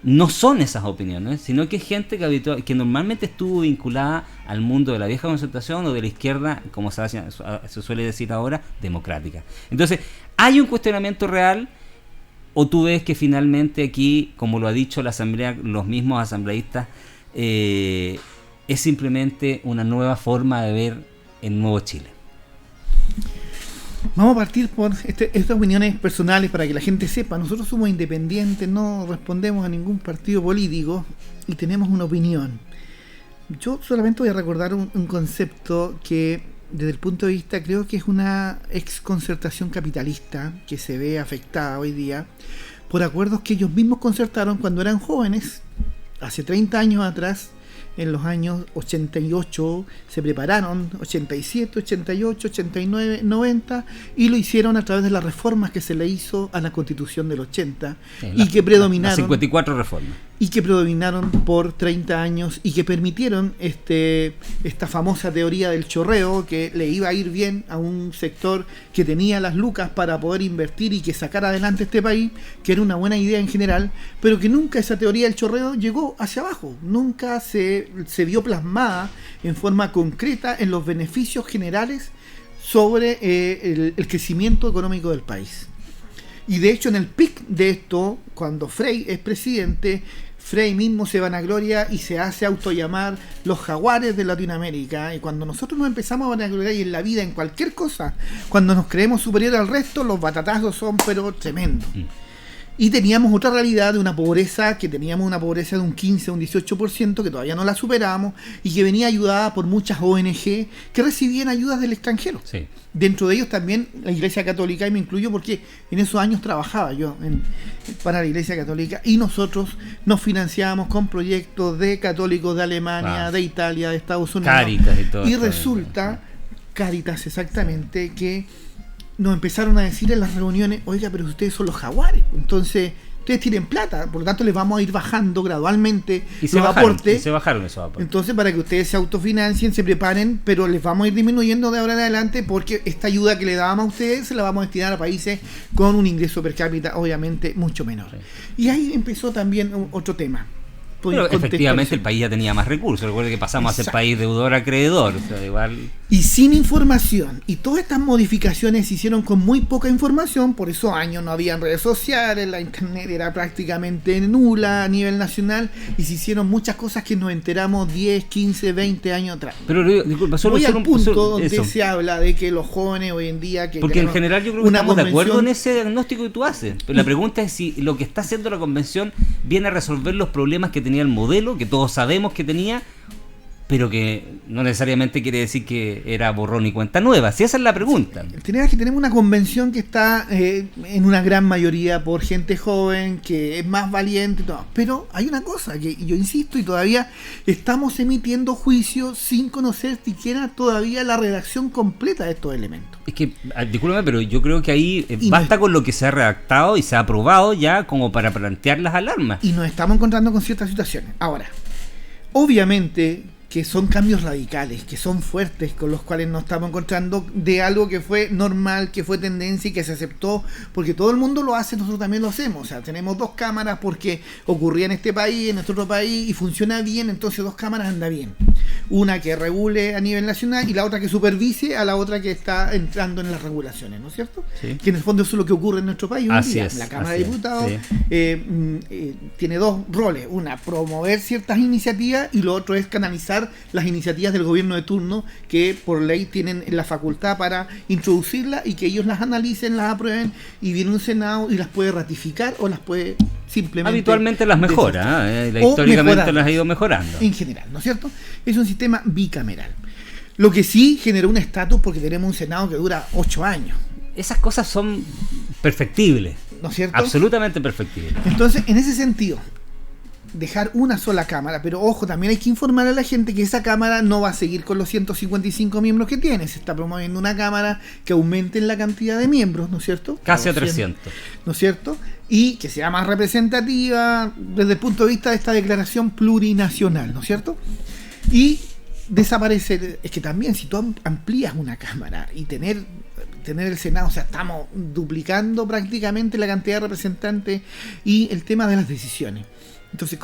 No son esas opiniones, sino que es gente que normalmente estuvo vinculada al mundo de la vieja concertación o de la izquierda, como se suele decir ahora, democrática. Entonces, ¿hay un cuestionamiento real? ¿O tú ves que finalmente aquí, como lo ha dicho la Asamblea, los mismos asambleístas, es simplemente una nueva forma de ver el nuevo Chile? Vamos a partir por estas opiniones personales para que la gente sepa. Nosotros somos independientes, no respondemos a ningún partido político y tenemos una opinión. Yo solamente voy a recordar un concepto que desde el punto de vista creo que es una exconcertación capitalista que se ve afectada hoy día por acuerdos que ellos mismos concertaron cuando eran jóvenes, hace 30 años atrás. En los años 88 se prepararon, 87, 88, 89, 90, y lo hicieron a través de las reformas que se le hizo a la Constitución del 80, y que predominaron, las 54 reformas, y que predominaron por 30 años y que permitieron esta famosa teoría del chorreo, que le iba a ir bien a un sector que tenía las lucas para poder invertir y que sacar adelante este país, que era una buena idea en general, pero que nunca esa teoría del chorreo llegó hacia abajo, nunca se vio plasmada en forma concreta en los beneficios generales sobre el crecimiento económico del país. Y de hecho, en el pic de esto, cuando Frei es presidente, Frei mismo se vanagloria y se hace autollamar los jaguares de Latinoamérica. Y cuando nosotros nos empezamos a vanagloriar, y en la vida, en cualquier cosa, cuando nos creemos superiores al resto, los batatazos son pero tremendos. Y teníamos otra realidad de una pobreza, que teníamos una pobreza de un 15, un 18%, que todavía no la superábamos, y que venía ayudada por muchas ONG que recibían ayudas del extranjero. Sí. Dentro de ellos también la Iglesia Católica, y me incluyo porque en esos años trabajaba yo para la Iglesia Católica, y nosotros nos financiábamos con proyectos de católicos de Alemania, de Italia, de Estados Unidos. Cáritas y todo. Y resulta, Cáritas exactamente, que nos empezaron a decir en las reuniones, oiga, pero ustedes son los jaguares, entonces ustedes tienen plata, por lo tanto les vamos a ir bajando gradualmente los aportes. Y se bajaron esos aportes. Entonces, para que ustedes se autofinancien, se preparen, pero les vamos a ir disminuyendo de ahora en adelante, porque esta ayuda que le dábamos a ustedes se la vamos a destinar a países con un ingreso per cápita obviamente mucho menor. Sí. Y ahí empezó también otro tema. Pero efectivamente el país ya tenía más recursos. Recuerde que pasamos a ser país deudor acreedor. O sea, igual... Y sin información. Y todas estas modificaciones se hicieron con muy poca información. Por esos años no había redes sociales, la internet era prácticamente nula a nivel nacional. Y se hicieron muchas cosas que nos enteramos 10, 15, 20 años atrás. Pero disculpa, voy al punto donde se habla de que los jóvenes hoy en día... Porque en general yo creo que estamos de acuerdo en ese diagnóstico que tú haces. Pero la pregunta es si lo que está haciendo la convención viene a resolver los problemas que tenía el modelo, que todos sabemos que tenía, pero que no necesariamente quiere decir que era borrón y cuenta nueva. Si esa es la pregunta. Tenemos que tener una convención que está en una gran mayoría por gente joven, que es más valiente y todo. Pero hay una cosa que yo insisto, y todavía estamos emitiendo juicios sin conocer siquiera todavía la redacción completa de estos elementos. Es que, discúlpame, pero yo creo que ahí basta con lo que se ha redactado y se ha aprobado ya como para plantear las alarmas. Y nos estamos encontrando con ciertas situaciones. Ahora, obviamente que son cambios radicales, que son fuertes, con los cuales nos estamos encontrando de algo que fue normal, que fue tendencia y que se aceptó, porque todo el mundo lo hace, nosotros también lo hacemos. O sea, tenemos 2 cámaras porque ocurría en este país, en nuestro otro país, y funciona bien, entonces 2 cámaras anda bien. Una que regule a nivel nacional y la otra que supervise a la otra que está entrando en las regulaciones, ¿no es cierto? Sí. Que en el fondo eso es lo que ocurre en nuestro país hoy en día. La Cámara de Diputados tiene 2 roles: una, promover ciertas iniciativas, y lo otro es canalizar las iniciativas del gobierno de turno, que por ley tienen la facultad para introducirlas y que ellos las analicen, las aprueben, y viene un Senado y las puede ratificar o las puede simplemente... Habitualmente las mejora, históricamente las ha ido mejorando. En general, ¿no es cierto? Es un sistema bicameral. Lo que sí generó un estatus, porque tenemos un Senado que dura 8 años. Esas cosas son perfectibles, ¿no es cierto? Absolutamente perfectibles. Entonces, en ese sentido, dejar una sola cámara, pero ojo, también hay que informar a la gente que esa cámara no va a seguir con los 155 miembros que tiene. Se está promoviendo una cámara que aumente en la cantidad de miembros, ¿no es cierto? Casi a 300. ¿No es cierto? Y que sea más representativa desde el punto de vista de esta declaración plurinacional, ¿no es cierto? Y desaparecer, es que también si tú amplías una cámara y tener el Senado, o sea, estamos duplicando prácticamente la cantidad de representantes y el tema de las decisiones. Entonces,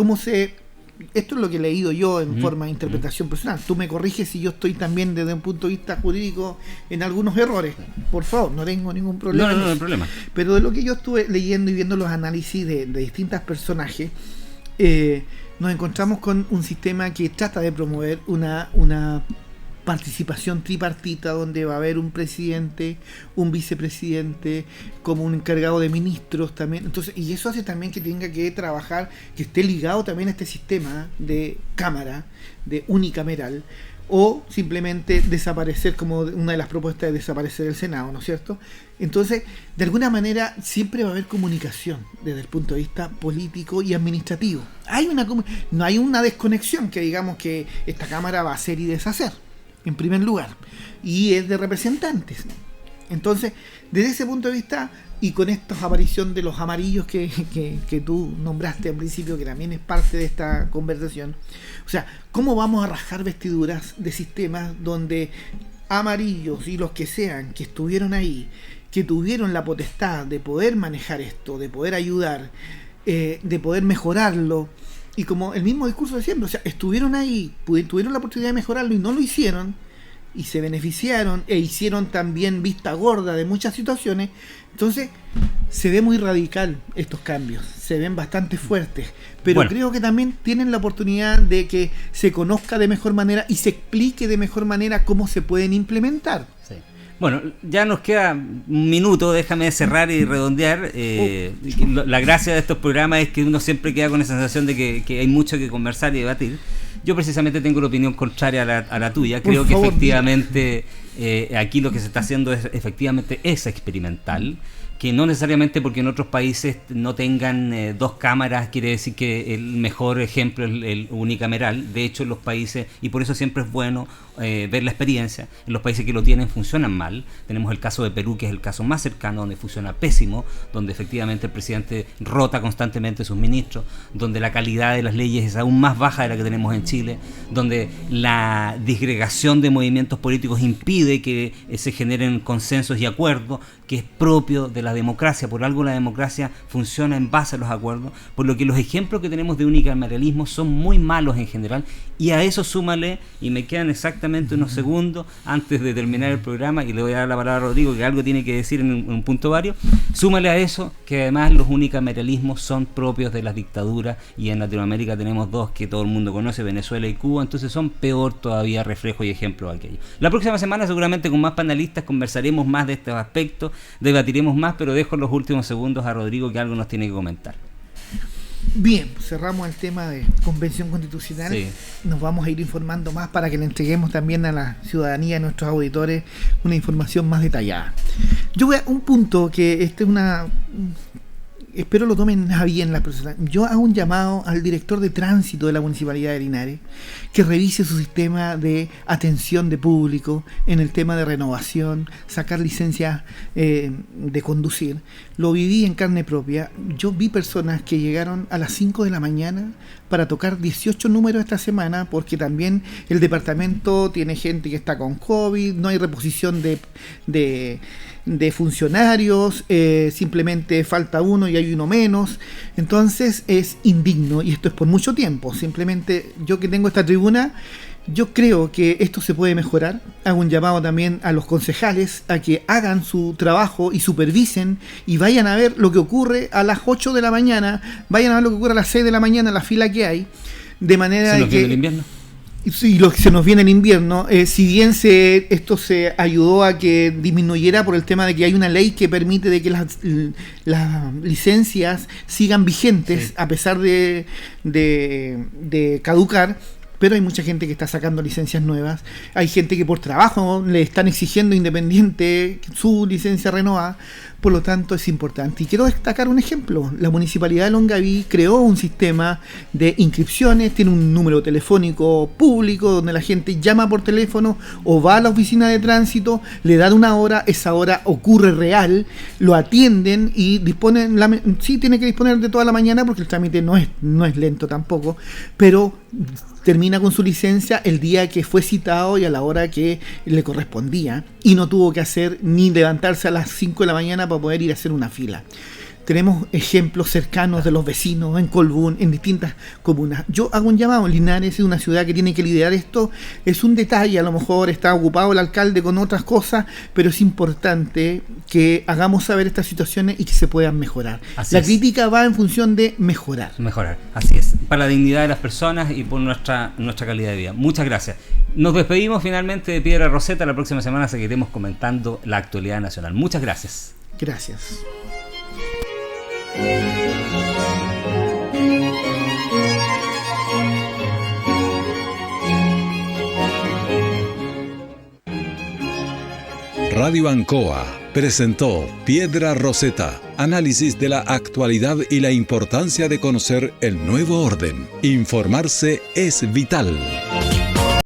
esto es lo que he leído yo en forma de interpretación personal. Tú me corriges si yo estoy también desde un punto de vista jurídico en algunos errores. Por favor, no tengo ningún problema. No hay problema. Pero de lo que yo estuve leyendo y viendo los análisis de distintos personajes, nos encontramos con un sistema que trata de promover una participación tripartita, donde va a haber un presidente, un vicepresidente, como un encargado de ministros también. Entonces, y eso hace también que tenga que trabajar, que esté ligado también a este sistema de cámara, de unicameral, o simplemente desaparecer, como una de las propuestas de desaparecer el Senado, ¿no es cierto? Entonces, de alguna manera siempre va a haber comunicación desde el punto de vista político y administrativo. No hay una desconexión que digamos que esta cámara va a hacer y deshacer, en primer lugar, y es de representantes. Entonces, desde ese punto de vista, y con esta aparición de los amarillos que tú nombraste al principio, que también es parte de esta conversación, o sea, ¿cómo vamos a rajar vestiduras de sistemas donde amarillos y los que sean, que estuvieron ahí, que tuvieron la potestad de poder manejar esto, de poder ayudar, de poder mejorarlo, y como el mismo discurso de siempre, o sea, estuvieron ahí, tuvieron la oportunidad de mejorarlo y no lo hicieron, y se beneficiaron e hicieron también vista gorda de muchas situaciones? Entonces se ve muy radical estos cambios, se ven bastante fuertes, pero bueno, creo que también tienen la oportunidad de que se conozca de mejor manera y se explique de mejor manera cómo se pueden implementar. Sí. Bueno, ya nos queda un minuto, déjame cerrar y redondear. La gracia de estos programas es que uno siempre queda con la sensación de que hay mucho que conversar y debatir. Yo precisamente tengo una opinión contraria a la tuya. Creo que efectivamente aquí lo que se está haciendo efectivamente es experimental. Que no necesariamente porque en otros países no tengan 2 cámaras quiere decir que el mejor ejemplo es el unicameral. De hecho, en los países, y por eso siempre es bueno ver la experiencia, en los países que lo tienen funcionan mal. Tenemos el caso de Perú, que es el caso más cercano, donde funciona pésimo, donde efectivamente el presidente rota constantemente sus ministros, donde la calidad de las leyes es aún más baja de la que tenemos en Chile, donde la disgregación de movimientos políticos impide que se generen consensos y acuerdos, que es propio de la democracia. Por algo la democracia funciona en base a los acuerdos, por lo que los ejemplos que tenemos de unicameralismo son muy malos en general, y a eso súmale, y me quedan exactamente unos segundos antes de terminar el programa, y le voy a dar la palabra a Rodrigo, que algo tiene que decir en un punto varios, súmale a eso que además los unicameralismos son propios de las dictaduras, y en Latinoamérica tenemos 2 que todo el mundo conoce, Venezuela y Cuba, entonces son peor todavía reflejo y ejemplo de aquello. La próxima semana seguramente con más panelistas conversaremos más de estos aspectos, debatiremos más, pero dejo los últimos segundos a Rodrigo, que algo nos tiene que comentar. Bien, cerramos el tema de convención constitucional. Sí. Nos vamos a ir informando más para que le entreguemos también a la ciudadanía, a nuestros auditores, una información más detallada. Yo voy a un punto que espero lo tomen a bien las personas. Yo hago un llamado al director de tránsito de la Municipalidad de Linares que revise su sistema de atención de público en el tema de renovación, sacar licencias de conducir. Lo viví en carne propia. Yo vi personas que llegaron a las 5 de la mañana para tocar 18 números esta semana, porque también el departamento tiene gente que está con COVID, no hay reposición de funcionarios, simplemente falta uno y hay uno menos. Entonces es indigno, y esto es por mucho tiempo. Simplemente yo que tengo esta tribuna, yo creo que esto se puede mejorar. Hago un llamado también a los concejales a que hagan su trabajo y supervisen y vayan a ver lo que ocurre a las 8 de la mañana, vayan a ver lo que ocurre a las 6 de la mañana, la fila que hay, de manera de que... ¿El invierno? Sí, lo que se nos viene el invierno, si bien esto se ayudó a que disminuyera por el tema de que hay una ley que permite de que las licencias sigan vigentes, sí, a pesar de caducar, pero hay mucha gente que está sacando licencias nuevas. Hay gente que por trabajo le están exigiendo independiente su licencia renovada. Por lo tanto, es importante. Y quiero destacar un ejemplo. La Municipalidad de Longaví creó un sistema de inscripciones, tiene un número telefónico público donde la gente llama por teléfono o va a la oficina de tránsito, le dan una hora, esa hora ocurre real, lo atienden y disponen, sí tiene que disponer de toda la mañana porque el trámite no es lento tampoco, pero termina con su licencia el día que fue citado y a la hora que le correspondía, y no tuvo que hacer ni levantarse a las 5 de la mañana para poder ir a hacer una fila. Tenemos ejemplos cercanos de los vecinos en Colbún, en distintas comunas. Yo hago un llamado. Linares es una ciudad que tiene que liderar esto. Es un detalle, a lo mejor está ocupado el alcalde con otras cosas, pero es importante que hagamos saber estas situaciones y que se puedan mejorar. La crítica va en función de mejorar. Mejorar, así es. Para la dignidad de las personas y por nuestra calidad de vida. Muchas gracias. Nos despedimos finalmente de Piedra Roseta. La próxima semana seguiremos comentando la actualidad nacional. Muchas gracias. Gracias. Radio Ancoa presentó Piedra Roseta, análisis de la actualidad y la importancia de conocer el nuevo orden. Informarse es vital.